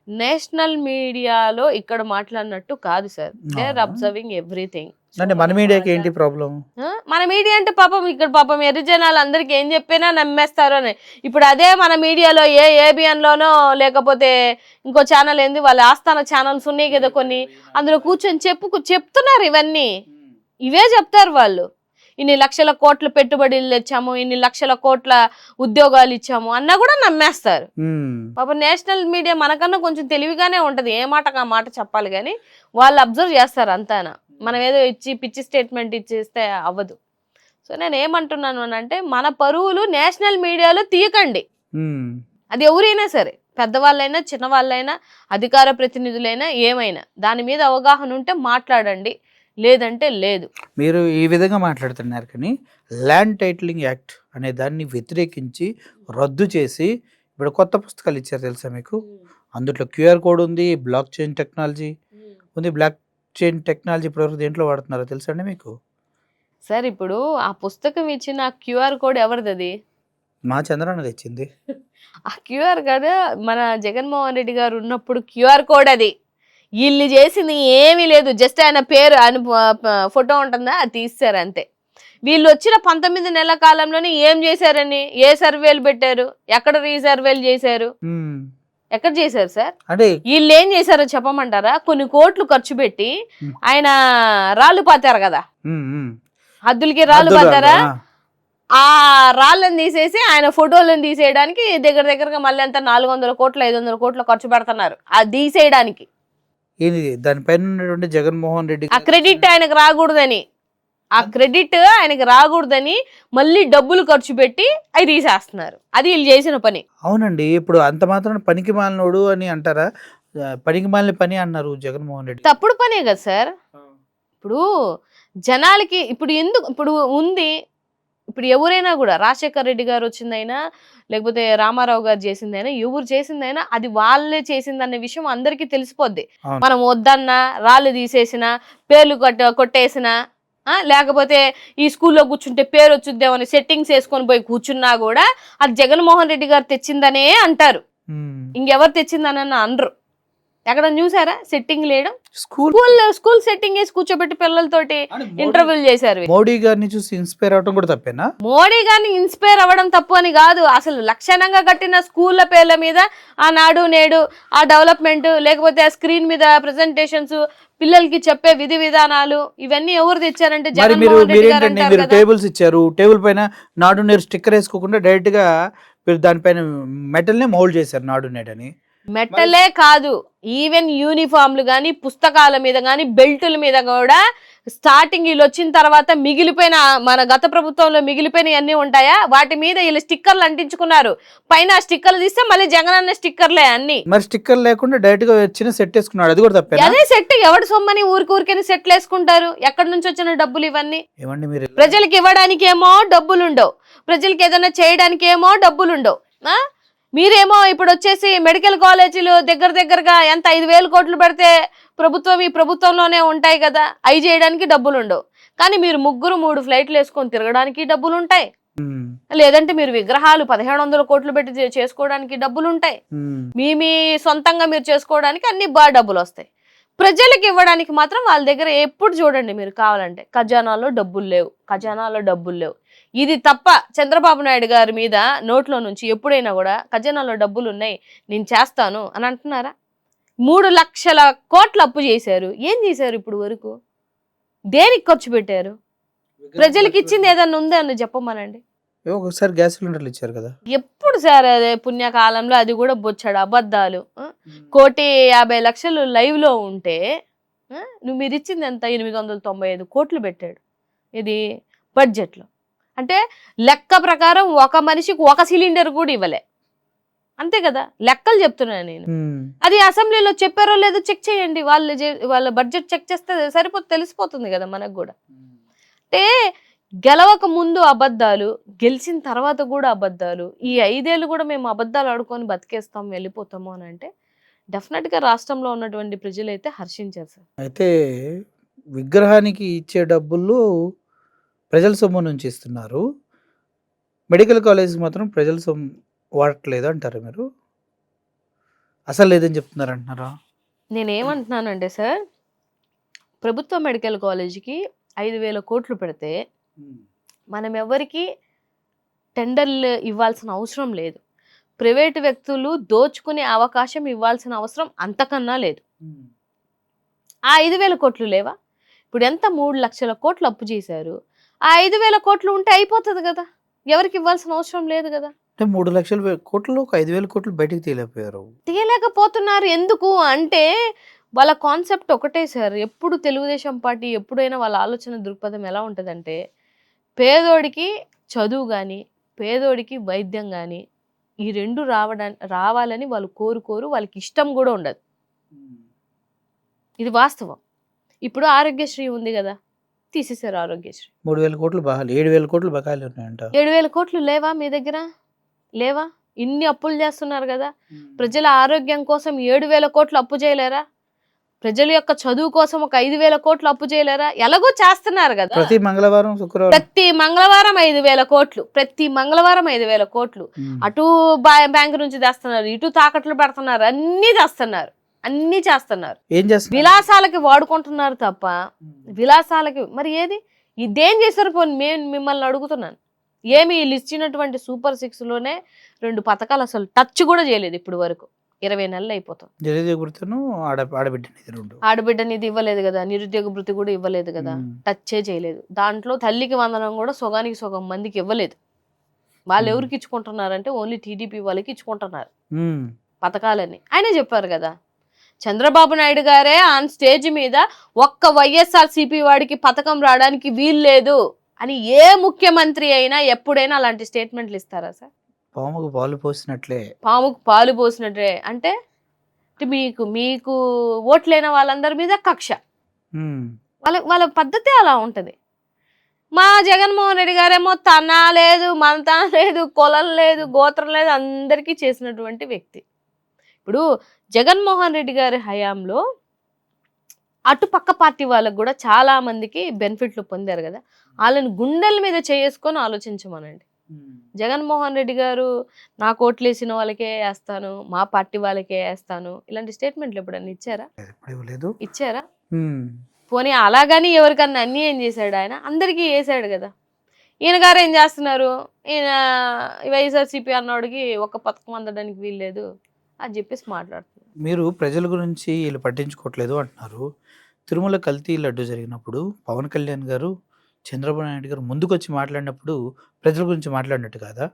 నేషనల్ మీడియాలో ఇక్కడ మాట్లాడినట్టు కాదు sir. They are observing everything. అంటే మన మీడియాకి ఏంటి ప్రాబ్లం? మన మీడియా అంటే పాపం ఎర్ర జనాలు అందరికి ఏం చెప్పినా నమ్మేస్తారు అని. ఇప్పుడు అదే మన మీడియాలో ఏబిఎన్ లోనో లేకపోతే ఇంకో ఛానల్ ఏంది, వాళ్ళ ఆస్థాన ఛానల్స్ ఉన్నాయి కదా కొన్ని, అందులో కూర్చొని చెప్తున్నారు ఇవన్నీ. ఇవే చెప్తారు వాళ్ళు. ఇన్ని లక్షల కోట్ల పెట్టుబడులు తెచ్చాము, ఇన్ని లక్షల కోట్ల ఉద్యోగాలు ఇచ్చాము అన్నా కూడా నమ్మేస్తారు. పాపం నేషనల్ మీడియా మనకన్నా కొంచెం తెలివిగానే ఉంటది, ఏ మాటకు ఆ మాట చెప్పాలి కానీ వాళ్ళు అబ్జర్వ్ చేస్తారు అంతానా. మనం ఏదో ఇచ్చి పిచ్చి స్టేట్మెంట్ ఇచ్చేస్తే అవ్వదు. సో నేను ఏమంటున్నాను అని అంటే, మన పరువులు నేషనల్ మీడియాలో తీయకండి. అది ఎవరైనా సరే, పెద్దవాళ్ళైనా చిన్నవాళ్ళైనా అధికార ప్రతినిధులైనా ఏమైనా దాని మీద అవగాహన ఉంటే మాట్లాడండి, లేదంటే లేదు. మీరు ఈ విధంగా మాట్లాడుతున్నారు కానీ ల్యాండ్ టైటిలింగ్ యాక్ట్ అనే దాన్ని వ్యతిరేకించి రద్దు చేసి ఇప్పుడు కొత్త పుస్తకాలు ఇచ్చారు తెలుసా మీకు? అందులో క్యూఆర్ కోడ్ ఉంది, బ్లాక్ చైన్ టెక్నాలజీ ఉంది. బ్లాక్ చైన్ టెక్నాలజీ ఇప్పటివరకు దేంట్లో వాడుతున్నారో తెలుసా అండి మీకు? సార్ ఇప్పుడు ఆ పుస్తకం ఇచ్చిన క్యూఆర్ కోడ్ ఎవరిది? అది మా చంద్రన్నది ఇచ్చింది. ఆ క్యూఆర్ కోడ్ మన జగన్మోహన్ రెడ్డి గారు ఉన్నప్పుడు క్యూఆర్ కోడ్ అది. వీళ్ళు చేసింది ఏమీ లేదు, జస్ట్ ఆయన పేరు, ఆయన ఫోటో ఉంటుందా అది తీస్తారు అంతే. వీళ్ళు వచ్చిన 19 నెలల కాలంలోనే ఏం చేశారని, ఏ సర్వేలు పెట్టారు, ఎక్కడ రీసర్వేలు చేశారు, ఎక్కడ చేశారు సార్? అంటే వీళ్ళు ఏం చేశారో చెప్పమంటారా? కొన్ని కోట్లు ఖర్చు పెట్టి ఆయన రాళ్ళు పాతారు కదా, హద్దులకి రాళ్ళు పాతారా, ఆ రాళ్ళని తీసేసి ఆయన ఫోటోలను తీసేయడానికి దగ్గరగా మళ్ళీ అంతా 400 కోట్లు 500 కోట్లు ఖర్చు పెడుతున్నారు అది తీసేయడానికి. దానిపైన జగన్మోహన్ రెడ్డి ఆ క్రెడిట్ ఆయనకు రాకూడదని మళ్ళీ డబ్బులు ఖర్చు పెట్టి అవి తీసేస్తున్నారు. అది వీళ్ళు చేసిన పని. అవునండి, ఇప్పుడు అంత మాత్రం పనికి మాలినోడు అని అంటారా? పనికి మాలిన పని అన్నారు జగన్మోహన్ రెడ్డి. తప్పుడు పనే కదా సార్. ఇప్పుడు జనాలకి ఇప్పుడు ఉంది, ఇప్పుడు ఎవరైనా కూడా రాజశేఖర రెడ్డి గారు వచ్చిందైనా లేకపోతే రామారావు గారు చేసిందైనా ఎవరు చేసిందైనా అది వాళ్ళే చేసిందనే విషయం అందరికీ తెలిసిపోద్ది. మనం వద్దన్నా రాళ్ళు తీసేసినా పేర్లు కొట్టేసినా లేకపోతే ఈ స్కూల్లో కూర్చుంటే పేరు వచ్చుద్దామని సెట్టింగ్స్ వేసుకొని పోయి కూర్చున్నా కూడా అది జగన్మోహన్ రెడ్డి గారు తెచ్చిందనే అంటారు, ఇంకెవరు తెచ్చిందని అనరు. ఎక్కడ చూసారా సెట్టింగ్ లేయడం? స్కూల్ సెట్టింగ్ వేసి కూర్చోబెట్టి పిల్లలతోటి ఇంటర్వ్యూలు చేశారు. మోడీ గారిని చూసి ఇన్స్పైర్ అవడం కూడా తప్పేనా? మోడీ గారిని ఇన్స్పైర్ అవ్వడం తప్పు అని కాదు, అసలు లక్షణంగా కట్టిన స్కూళ్ళ పేర్ల మీద ఆ నాడు నేడు ఆ డెవలప్మెంట్ లేకపోతే ఆ స్క్రీన్ మీద ప్రెజెంటేషన్స్ పిల్లలకి చెప్పే విధి విధానాలు ఇవన్నీ ఎవరు తెచ్చారంటే జగన్మోహన్ రెడ్డి గారు అంటారు కదా. టేబుల్స్ ఇచ్చారు, టేబుల్ పైన నాడు నేడు స్టిక్కర్ వేసుకోకుండా డైరెక్ట్ గా దానిపైన మెటల్ నే మౌల్డ్ చేశారు నాడు నేడు అని. మెటలే కాదు, ఈవెన్ యూనిఫామ్లు కానీ పుస్తకాల మీద కానీ బెల్టుల మీద కూడా స్టార్టింగ్ వీళ్ళు వచ్చిన తర్వాత మిగిలిపోయిన మన గత ప్రభుత్వంలో మిగిలిపోయినవి అన్నీ ఉంటాయా, వాటి మీద వీళ్ళు స్టిక్కర్లు అంటించుకున్నారు. పైన స్టిక్కర్లు తీస్తే మళ్ళీ జగన్ అన్న స్టిక్కర్లే అన్ని. మరి స్టిక్కర్ లేకుండా డైరెక్ట్ గా వచ్చిన సెట్ వేసుకున్నాడు, అది కూడా తప్పే. అదే సెట్ ఎవడు సొమ్మని ఊరికైనా సెట్లు వేసుకుంటారు? ఎక్కడి నుంచి వచ్చిన డబ్బులు ఇవన్నీ? ప్రజలకి ఇవ్వడానికి ఏమో డబ్బులు ఉండవు, ప్రజలకి ఏదైనా చేయడానికి ఏమో డబ్బులు ఉండవు. మీరేమో ఇప్పుడు వచ్చేసి మెడికల్ కాలేజీలు దగ్గరగా ఎంత 5,000 కోట్లు పెడితే ఈ ప్రభుత్వంలోనే ఉంటాయి కదా, అవి చేయడానికి డబ్బులు ఉండవు. కానీ మీరు 3 ఫ్లైట్లు వేసుకొని తిరగడానికి డబ్బులు ఉంటాయి. లేదంటే మీరు విగ్రహాలు 1,700 కోట్లు పెట్టి చేసుకోవడానికి డబ్బులు ఉంటాయి. మీ సొంతంగా మీరు చేసుకోవడానికి అన్ని బాగా డబ్బులు వస్తాయి. ప్రజలకు ఇవ్వడానికి మాత్రం వాళ్ళ దగ్గర ఎప్పుడు చూడండి మీరు కావాలంటే ఖజానాలో డబ్బులు లేవు. ఇది తప్ప చంద్రబాబు నాయుడు గారి మీద నోట్లో నుంచి ఎప్పుడైనా కూడా ఖజానాలో డబ్బులు ఉన్నాయి, నేను చేస్తాను అని అంటున్నారా? 3 లక్షల కోట్ల అప్పు చేశారు. ఏం చేశారు ఇప్పుడు వరకు? దేనికి ఖర్చు పెట్టారు? ప్రజలకు ఇచ్చింది ఏదన్నా ఉందా అని చెప్పమనండి. ఒకసారి గ్యాస్ సిలిండర్లు ఇచ్చారు కదా. ఎప్పుడు సార్ అదే పుణ్యకాలంలో, అది కూడా బొచ్చాడు అబద్ధాలు. 1,50,00,000 లైవ్ లో ఉంటే మీరు ఇచ్చింది ఎంత? 895 కోట్లు పెట్టాడు ఇది బడ్జెట్ లో. అంటే లెక్క ప్రకారం ఒక మనిషికి 1 సిలిండర్ కూడా ఇవ్వలే, అంతే కదా, లెక్కలు చెప్తున్నాను నేను. అది అసెంబ్లీలో చెప్పారో లేదో చెక్ చేయండి, వాళ్ళ బడ్జెట్ చెక్ చేస్తే తెలిసిపోతుంది కదా మనకు కూడా. అంటే గెలవక ముందు అబద్ధాలు, గెలిచిన తర్వాత కూడా అబద్ధాలు, ఈ 5 ఏళ్ళు కూడా మేము అబద్ధాలు ఆడుకొని బతికేస్తాం వెళ్ళిపోతాము అని అంటే డెఫినెట్గా రాష్ట్రంలో ఉన్నటువంటి ప్రజలు అయితే హర్షించారు సార్. అయితే విగ్రహానికి ఇచ్చే డబ్బులు ప్రజల సొమ్ము నుంచి ఇస్తున్నారు, మెడికల్ కాలేజ్కి మాత్రం ప్రజల సొమ్ము వాడట్లేదు అంటారు మీరు? అసలు లేదని చెప్తున్నారు అంటున్నారా? నేనేమంటున్నానంటే సార్, ప్రభుత్వ మెడికల్ కాలేజీకి 5,000 కోట్లు పెడితే మనం ఎవరికి టెండర్లు ఇవ్వాల్సిన అవసరం లేదు. ప్రైవేటు వ్యక్తులు దోచుకునే అవకాశం ఇవ్వాల్సిన అవసరం అంతకన్నా లేదు. ఆ 5,000 కోట్లు లేవా? ఇప్పుడు ఎంత? 3 లక్షల కోట్లు అప్పు చేశారు. ఆ 5,000 కోట్లు ఉంటే అయిపోతుంది కదా, ఎవరికి ఇవ్వాల్సిన అవసరం లేదు కదా. 3 లక్షల కోట్లు 5,000 కోట్లు బయటికి తీయలేకపోతున్నారు. ఎందుకు అంటే వాళ్ళ కాన్సెప్ట్ ఒకటే సార్. ఎప్పుడు తెలుగుదేశం పార్టీ ఎప్పుడైనా వాళ్ళ ఆలోచన దృక్పథం ఎలా ఉంటుందంటే, పేదోడికి చదువు కానీ పేదోడికి వైద్యం కానీ ఈ 2 రావాలని వాళ్ళు కోరుకోరు, వాళ్ళకి ఇష్టం కూడా ఉండదు. ఇది వాస్తవం. ఇప్పుడు ఆరోగ్యశ్రీ ఉంది కదా, తీసేశారు ఆరోగ్యశ్రీ. 3,000 కోట్లు బకాయిలు, 7,000 కోట్లు బకాయిలు ఉన్నాయంట. 7,000 కోట్లు లేవా మీ దగ్గర? లేవా? ఇన్ని అప్పులు చేస్తున్నారు కదా, ప్రజల ఆరోగ్యం కోసం 7,000 కోట్లు అప్పు చేయలేరా? ప్రజల యొక్క చదువు కోసం ఒక 5,000 కోట్లు అప్పు చేయలేరా? ఎలాగో చేస్తున్నారు కదా. ప్రతి మంగళవారం శుక్రవారం ప్రతి మంగళవారం 5,000 కోట్లు, ప్రతి మంగళవారం 5,000 కోట్లు. అటు బ్యాంకు నుంచి తెస్తున్నారు, ఇటు తాకట్లు పెడుతున్నారు, అన్ని చేస్తున్నారు. ఏం చేస్తున్నారు? విలాసాలకి వాడుకుంటున్నారు తప్ప విలాసాలకి మరి ఏది ఇదేం చేశారు? పోనీ మిమ్మల్ని అడుగుతున్నాను, ఏమి వీళ్ళు ఇచ్చినటువంటి సూపర్ 6 లోనే 2 పథకాలు అసలు టచ్ కూడా చేయలేదు ఇప్పుడు వరకు. 20 నెలలు అయిపోతాం. ఆడబిడ్డ నిధి ఇవ్వలేదు కదా, నిరుద్యోగ భృతి కూడా ఇవ్వలేదు కదా, టచ్చే చేయలేదు. దాంట్లో తల్లికి వందనం కూడా సగానికి సగం మందికి ఇవ్వలేదు. వాళ్ళు ఎవరికి ఇచ్చుకుంటున్నారంటే ఓన్లీ టీడీపీ వాళ్ళకి ఇచ్చుకుంటున్నారు పథకాలని. ఆయనే చెప్పారు కదా, చంద్రబాబు నాయుడు గారే ఆన్ స్టేజ్ మీద ఒక్క వైఎస్ఆర్సీపీ వాడికి పథకం రావడానికి వీలు లేదు అని ఏ ముఖ్యమంత్రి అయినా ఎప్పుడైనా అలాంటి స్టేట్మెంట్లు ఇస్తారా సార్? పాముకు పాలు పోసినట్లే అంటే మీకు ఓట్లైన వాళ్ళందరి మీద కక్ష. వాళ్ళ పద్ధతి అలా ఉంటది. మా జగన్మోహన్ రెడ్డి గారేమో తన లేదు, మనతన లేదు, కులం లేదు, గోత్రం లేదు, అందరికీ చేసినటువంటి వ్యక్తి. ఇప్పుడు జగన్మోహన్ రెడ్డి గారి హయాంలో అటుపక్క పార్టీ వాళ్ళకు కూడా చాలా మందికి బెనిఫిట్లు పొందారు కదా, వాళ్ళని గుండెల మీద చేసుకొని ఆలోచించమనండి. జగన్మోహన్ రెడ్డి గారు నాకు ఓట్లేసిన వాళ్ళకే వేస్తాను, మా పార్టీ వాళ్ళకే వేస్తాను, ఇలాంటి స్టేట్మెంట్లు ఎప్పుడన్నా ఇచ్చారా? పోనీ అలాగని ఎవరికన్నా అన్యాయం చేశాడు ఆయన? అందరికీ వేసాడు కదా. ఈయన గారు ఏం చేస్తున్నారు, ఈయన వైఎస్ఆర్సీపీ అన్నోడికి ఒక పథకం అందడానికి వీల్లేదు అని చెప్పేసి మాట్లాడుతున్నారు. మీరు ప్రజల గురించి వీళ్ళు పట్టించుకోవట్లేదు అంటున్నారు. తిరుమల కల్తీ లడ్డు జరిగినప్పుడు పవన్ కళ్యాణ్ గారు, చంద్రబాబు నాయుడు గారు ముందుకొచ్చి మాట్లాడినప్పుడు ప్రజల గురించి మాట్లాడినట్టు కాదా?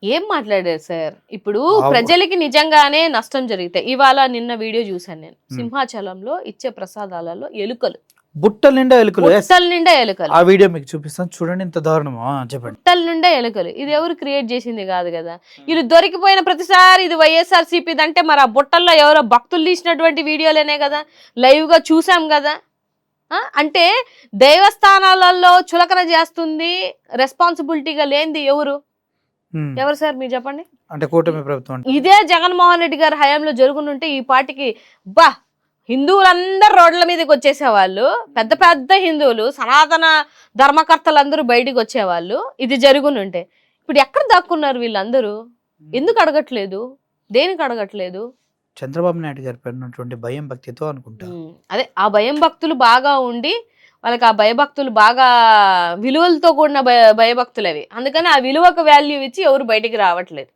ఏం మాట్లాడారు సార్? ఇప్పుడు ప్రజలకి నిజంగానే నష్టం జరిగితే, ఇవాళ నిన్న వీడియో చూసాను నేను, సింహాచలంలో ఇచ్చే ప్రసాదాలలో ఎలుకలు, బుట్టల నిండా ఎలుకలు. ఆ వీడియో మీకు చూపిస్తాను చూడండి, ఎంత దారుణమో. చెప్పండి. బుట్టల నిండా ఎలుకలు. ఇది ఎవరు క్రియేట్ చేసింది కాదు కదా. ఇది దొరికిపోయిన ప్రతిసారి ఇది వైఎస్ఆర్సీపీ అంటే మరి ఆ బుట్టల్లో ఎవరో భక్తులు తీసినటువంటి వీడియోలేనే కదా, లైవ్ గా చూసాం కదా. అంటే దేవస్థానాలలో చులకన చేస్తుంది రెస్పాన్సిబిలిటీగా లేనిది ఎవరు సార్ మీరు చెప్పండి? అంటే కూటమి ప్రభుత్వం అంటే ఇదే జగన్మోహన్ రెడ్డి గారి హయాంలో జరుగునుంటే ఈ పాటికి బా హిందువులందరూ రోడ్ల మీదకి వచ్చేసేవాళ్ళు, పెద్ద పెద్ద హిందువులు సనాతన ధర్మకర్తలందరూ బయటికి వచ్చేవాళ్ళు. ఇది జరుగునుంటే ఇప్పుడు ఎక్కడ దాక్కున్నారు వీళ్ళందరూ? ఎందుకు అడగట్లేదు? దేనికి అడగట్లేదు? చంద్రబాబు నాయుడు గారి పైన ఉన్నటువంటి భయం భక్తితో అనుకుంటా. అదే ఆ భయం భక్తులు బాగా ఉండి వాళ్ళకి ఆ భయభక్తులు బాగా విలువలతో కూడిన భయభక్తులు అవి. అందుకని ఆ విలువకు వాల్యూ ఇచ్చి ఎవరు బయటికి రావట్లేదు.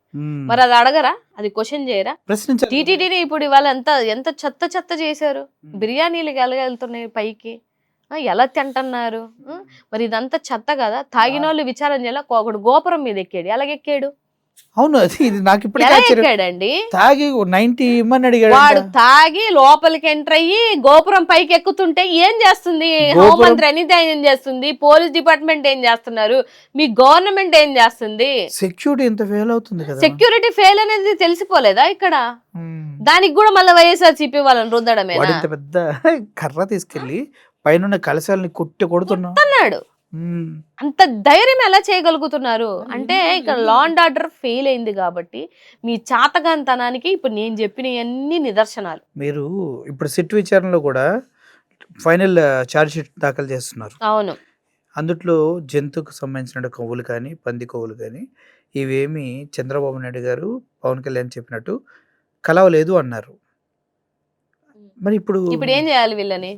మరి అది అడగరా? అది క్వశ్చన్ చేయరా? ప్రశ్నించాలి. టీటీడీని ఇప్పుడు ఇవాళ ఎంత చెత్త చెత్త చేశారు. బిర్యానీలకు ఎలాగెళ్తున్నాయి పైకి, ఎలా తింటున్నారు. మరి ఇదంతా చెత్త కదా. తాగిన వాళ్ళు విచారం చేయాల. ఒకడు గోపురం మీద ఎక్కాడు, ఎలాగెక్కాడు? అవును, అది ఇది నాకు ఇప్పుడు ఎలా ఎక్కాడండి? తాగి 90 ఇమ్మని అడిగాడు. వాడు తాగి లోపలికి ఎంటర్ అయ్యి గోపురం పైకి ఎక్కుతుంటే ఏం చేస్తుంది హోంమంత్రి? అనిత ఏం చేస్తుంది? పోలీస్ డిపార్ట్మెంట్ ఏం చేస్తున్నారు? మీ గవర్నమెంట్ ఏం చేస్తుంది? సెక్యూరిటీ ఎంత ఫెయిల్ అవుతుంది కదా. సెక్యూరిటీ ఫెయిల్ అనేది తెలిసిపోలేదా ఇక్కడ? దానికి కూడా మళ్ళీ వైఎస్ఆర్సీపీ వాళ్ళని రుద్దడమే. ఇంత పెద్ద కర్ర తీసుకెళ్లి పైన కలశాలని కొడుతున్నాడు. అంత ధైర్యం ఎలా చేయగలుగుతున్నారు అంటే ఇక్కడ లా అండ్ ఆర్డర్ ఫెయిల్ అయింది కాబట్టి మీ చాతగాంతనానికి ఇప్పుడు నేను చెప్పినవన్నీ నిదర్శనాలు. మీరు ఇప్పుడు సిట్ విచారణలో కూడా ఫైనల్ ఛార్జ్ షీట్ దాఖలు చేస్తున్నారు. అవును, అందుట్లో జంతువుకు సంబంధించిన కొవ్వులు కానీ పంది కొవ్వులు కానీ ఇవేమి చంద్రబాబు నాయుడు గారు పవన్ కళ్యాణ్ చెప్పినట్టు కలవలేదు అన్నారు. మరి ఇప్పుడు ఏం చేయాలి వీళ్ళని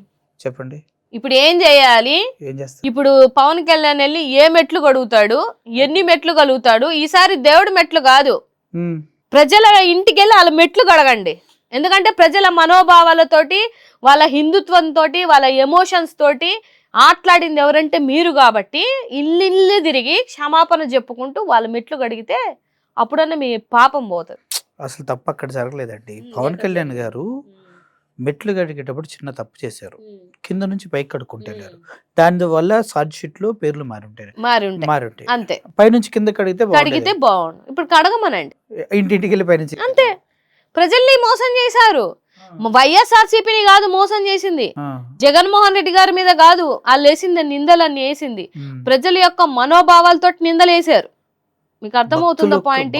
చెప్పండి. ఇప్పుడు ఏం చేయాలి? ఏం చేస్తారు? ఇప్పుడు పవన్ కళ్యాణ్ వెళ్ళి ఏ మెట్లు కడుగుతాడు, ఎన్ని మెట్లు కలుగుతాడు? ఈసారి దేవుడి మెట్లు కాదు, ప్రజల ఇంటికి వెళ్ళి వాళ్ళ మెట్లు కడగండి. ఎందుకంటే ప్రజల మనోభావాలతోటి, వాళ్ళ హిందుత్వంతో, వాళ్ళ ఎమోషన్స్ తోటి ఆట్లాడింది ఎవరంటే మీరు. కాబట్టి ఇల్లు తిరిగి క్షమాపణ చెప్పుకుంటూ వాళ్ళ మెట్లు కడిగితే అప్పుడన్నా మీ పాపం పోతుంది. అసలు తప్పు అక్కడ జరగలేదండి. పవన్ కళ్యాణ్ గారు మెట్లు కడిగేటప్పుడు చిన్న తప్పు చేశారు. కింద నుంచి పైకి కడుక్కుంటున్నారు. దానివల్ల ఛార్జ్ షీట్ లో పేర్లు మారి ఉంటాయి. అంతే. పైనుంచి కింద కడిగితే బాగుండు. ఇప్పుడు కడగమనండి, ఇంటింటికి వెళ్ళి పైనుంచి. అంతే. ప్రజల్ని మోసం చేశారు. వైఎస్ఆర్సీపీని కాదు మోసం చేసింది, జగన్మోహన్ రెడ్డి గారి మీద కాదు వాళ్ళు వేసింది నిందలన్నీ వేసింది. ప్రజల యొక్క మనోభావాలతో నిందలేశారు. మీకు అర్థమవుతుందా పాయింట్?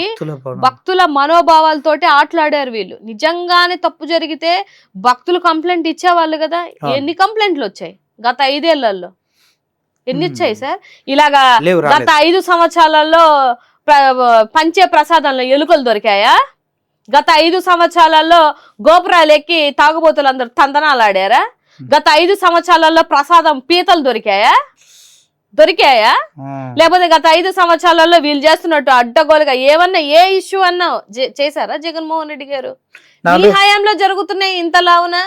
భక్తుల మనోభావాలతోటి ఆటలాడారు వీళ్ళు. నిజంగానే తప్పు జరిగితే భక్తులు కంప్లైంట్ ఇచ్చేవాళ్ళు కదా. ఎన్ని కంప్లైంట్లు వచ్చాయి గత 5 ఏళ్లలో? ఎన్ని వచ్చాయి సార్? ఇలాగా గత 5 సంవత్సరాలలో పంచే ప్రసాదంలో ఎలుకలు దొరికాయా? గత 5 సంవత్సరాలలో గోపురాలు ఎక్కి తాగుబోతులందరూ తందనాలు ఆడారా? గత 5 సంవత్సరాలలో ప్రసాదం పీతలు దొరికాయా? లేకపోతే గత 5 సంవత్సరాలలో వీళ్ళు చేస్తున్నట్టు అడ్డగోలుగా ఏమన్నా ఏ ఇష్యూ అన్నా చేశారా జగన్మోహన్ రెడ్డి గారు? ఈ హయాంలో జరుగుతున్నాయి ఇంతలావునా?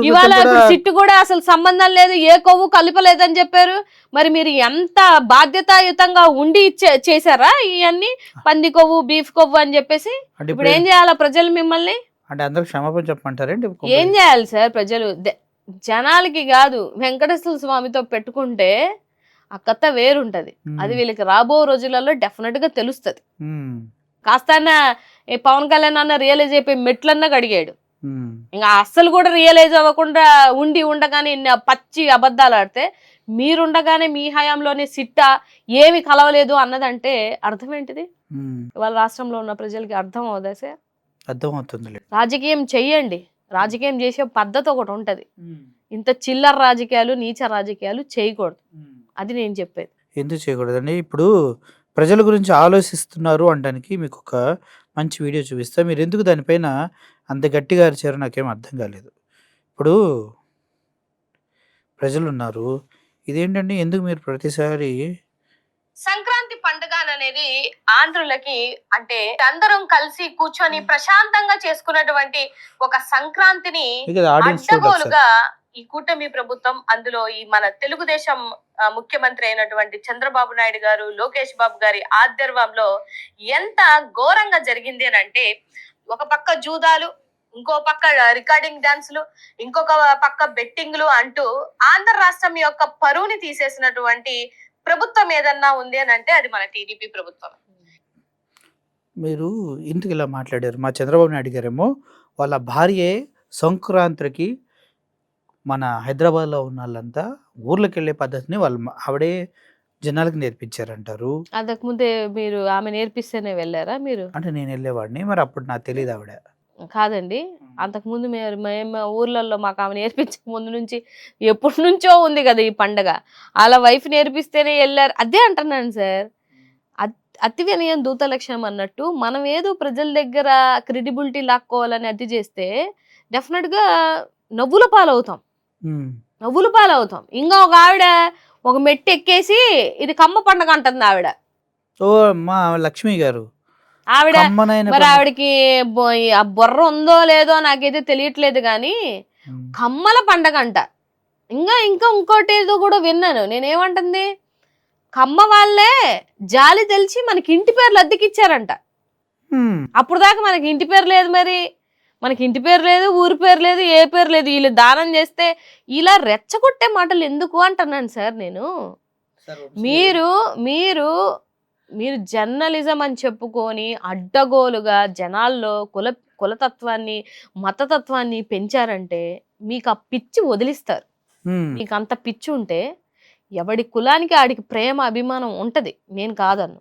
ఇవాళ సిట్టు కూడా అసలు సంబంధం లేదు, ఏ కొవ్వు కలపలేదని చెప్పారు. మరి మీరు ఎంత బాధ్యతాయుతంగా ఉండి చేశారా ఇవన్నీ? పంది కొవ్వు, బీఫ్ కొవ్వు అని చెప్పేసి ఇప్పుడు ఏం చేయాలా ప్రజలు మిమ్మల్ని? అంటే అందరూ క్షమాపణ చెప్పమంటారండి? ఏం చేయాలి సార్ ప్రజలు? జనాలకి కాదు, వెంకటేశ్వర స్వామితో పెట్టుకుంటే ఆ కథ వేరుంటది. అది వీళ్ళకి రాబో రోజులలో డెఫినెట్ గా తెలుస్తుంది. కాస్త పవన్ కళ్యాణ్ అన్న రియలైజ్ అయిపోయి మెట్లన్నా కడిగాడు. ఇంకా అస్సలు కూడా రియలైజ్ అవ్వకుండా ఉండగానే పచ్చి అబద్ధాలు ఆడితే మీరుండగానే మీ హయాంలోనే సిట్ట ఏమి కలవలేదు అన్నదంటే అర్థం ఏంటిది? వాళ్ళ రాష్ట్రంలో ఉన్న ప్రజలకి అర్థం అవుదా సార్? అర్థమవుతుంది. రాజకీయం చెయ్యండి. రాజకీయం చేసే పద్ధతి ఒకటి ఉంటది. ఇంత చిల్లర రాజకీయాలు, నీచ రాజకీయాలు చేయకూడదు. అది నేను చెప్పేది. ఎందుకు చేయకూడదండి? ఇప్పుడు ప్రజల గురించి ఆలోచిస్తున్నారు అనడానికి మీకు ఒక మంచి వీడియో చూపిస్తా. మీరు ఎందుకు దానిపైన అంత గట్టిగా అరిచారో నాకేం అర్థం కాలేదు. ఇప్పుడు ప్రజలు ఉన్నారు, ఇదేంటండి ఎందుకు మీరు ప్రతిసారి సంక్రాంతి పండుగ అనేది ఆంధ్రులకి అంటే అందరం కలిసి కూర్చొని ప్రశాంతంగా చేసుకున్నటువంటి ఒక సంక్రాంతిని అడ్డగోలుగా ఈ కూటమి ప్రభుత్వం, అందులో ఈ మన తెలుగుదేశం ముఖ్యమంత్రి అయినటువంటి చంద్రబాబు నాయుడు గారు, లోకేష్ బాబు గారి ఆధ్వర్యంలో ఎంత ఘోరంగా జరిగింది అని అంటే, ఒక పక్క జూదాలు, ఇంకో పక్క రికార్డింగ్ డాన్సులు, ఇంకొక పక్క బెట్టింగ్లు అంటూ ఆంధ్ర రాష్ట్రం యొక్క పరువుని తీసేసినటువంటి ప్రభుత్వం ఏదన్నా ఉంది అని అంటే అది మన టీడీపీ ప్రభుత్వం. మీరు ఇందుకు ఇలా మాట్లాడారు. మా చంద్రబాబు నాయుడు గారేమో వాళ్ళ భార్యే సంక్రాంతికి మన హైదరాబాద్లో ఉన్న వాళ్ళంతా ఊర్లోకి వెళ్ళే పద్ధతిని ఆవిడే జనాలకు నేర్పించారంటారు. అంతకుముందే మీరు ఆమె నేర్పిస్తేనే వెళ్ళారా మీరు? అంటే నేను వెళ్ళేవాడిని, మరి అప్పుడు నాకు తెలియదు ఆవిడ. కాదండి. అంతకుముందు మేము ఊర్లలో మాకు ఆమె నేర్పించక ముందు నుంచి ఎప్పటి నుంచో ఉంది కదా ఈ పండగ. ఆళ్ళ వైఫ్ నేర్పిస్తేనే ఎళ్లారు. అదే అంటున్నాను సార్. అతి వినయం దూత లక్షణం అన్నట్టు మనం ఏదో ప్రజల దగ్గర క్రెడిబిలిటీ లాక్కోవాలని అతి చేస్తే డెఫినెట్‌గా నవ్వుల పాలవుతాం. హ్మ్. నవ్వుల పాలవుతాం. ఇంగా ఒక ఆవిడ ఒక మెట్టు ఎక్కేసి ఇది కమ్మ పండగ అంటుంది ఆవిడ. ఓహ్! మా లక్ష్మి గారు. ఆవిడ కమ్మనైన మరి పండుగ. ఆవిడకి ఆ బుర్ర ఉందో లేదో నాకైతే తెలియట్లేదు గానీ హ్మ్. కమ్మల పండగంట. ఇంకా ఇంకోటేదో కూడా విన్నాను. నేనేమంటుంది కమ్మ వాళ్ళే జాలి తెలిసి మనకి ఇంటి పేర్లు అద్దెకిచ్చారంట. హ్మ్. అప్పుడు దాకా మనకి ఇంటి పేరు లేదు మరి. మనకి ఇంటి పేరు లేదు, ఊరి పేరు లేదు, ఏ పేరు లేదు. ఈళ్ళు దానం చేస్తే ఇలా రెచ్చగొట్టే మాటలు ఎందుకు అంటున్నాను సార్ నేను. మీరు మీరు మీరు జర్నలిజం అని చెప్పుకొని అడ్డగోలుగా జనాల్లో కులతత్వాన్ని, మతతత్వాన్ని పెంచారంటే మీకు ఆ పిచ్చి వదిలిస్తారు. హ్మ్. మీకు అంత పిచ్చి ఉంటే ఎవడి కులానికి ఆడికి ప్రేమ, అభిమానం ఉంటది. నేను కాదన్ను.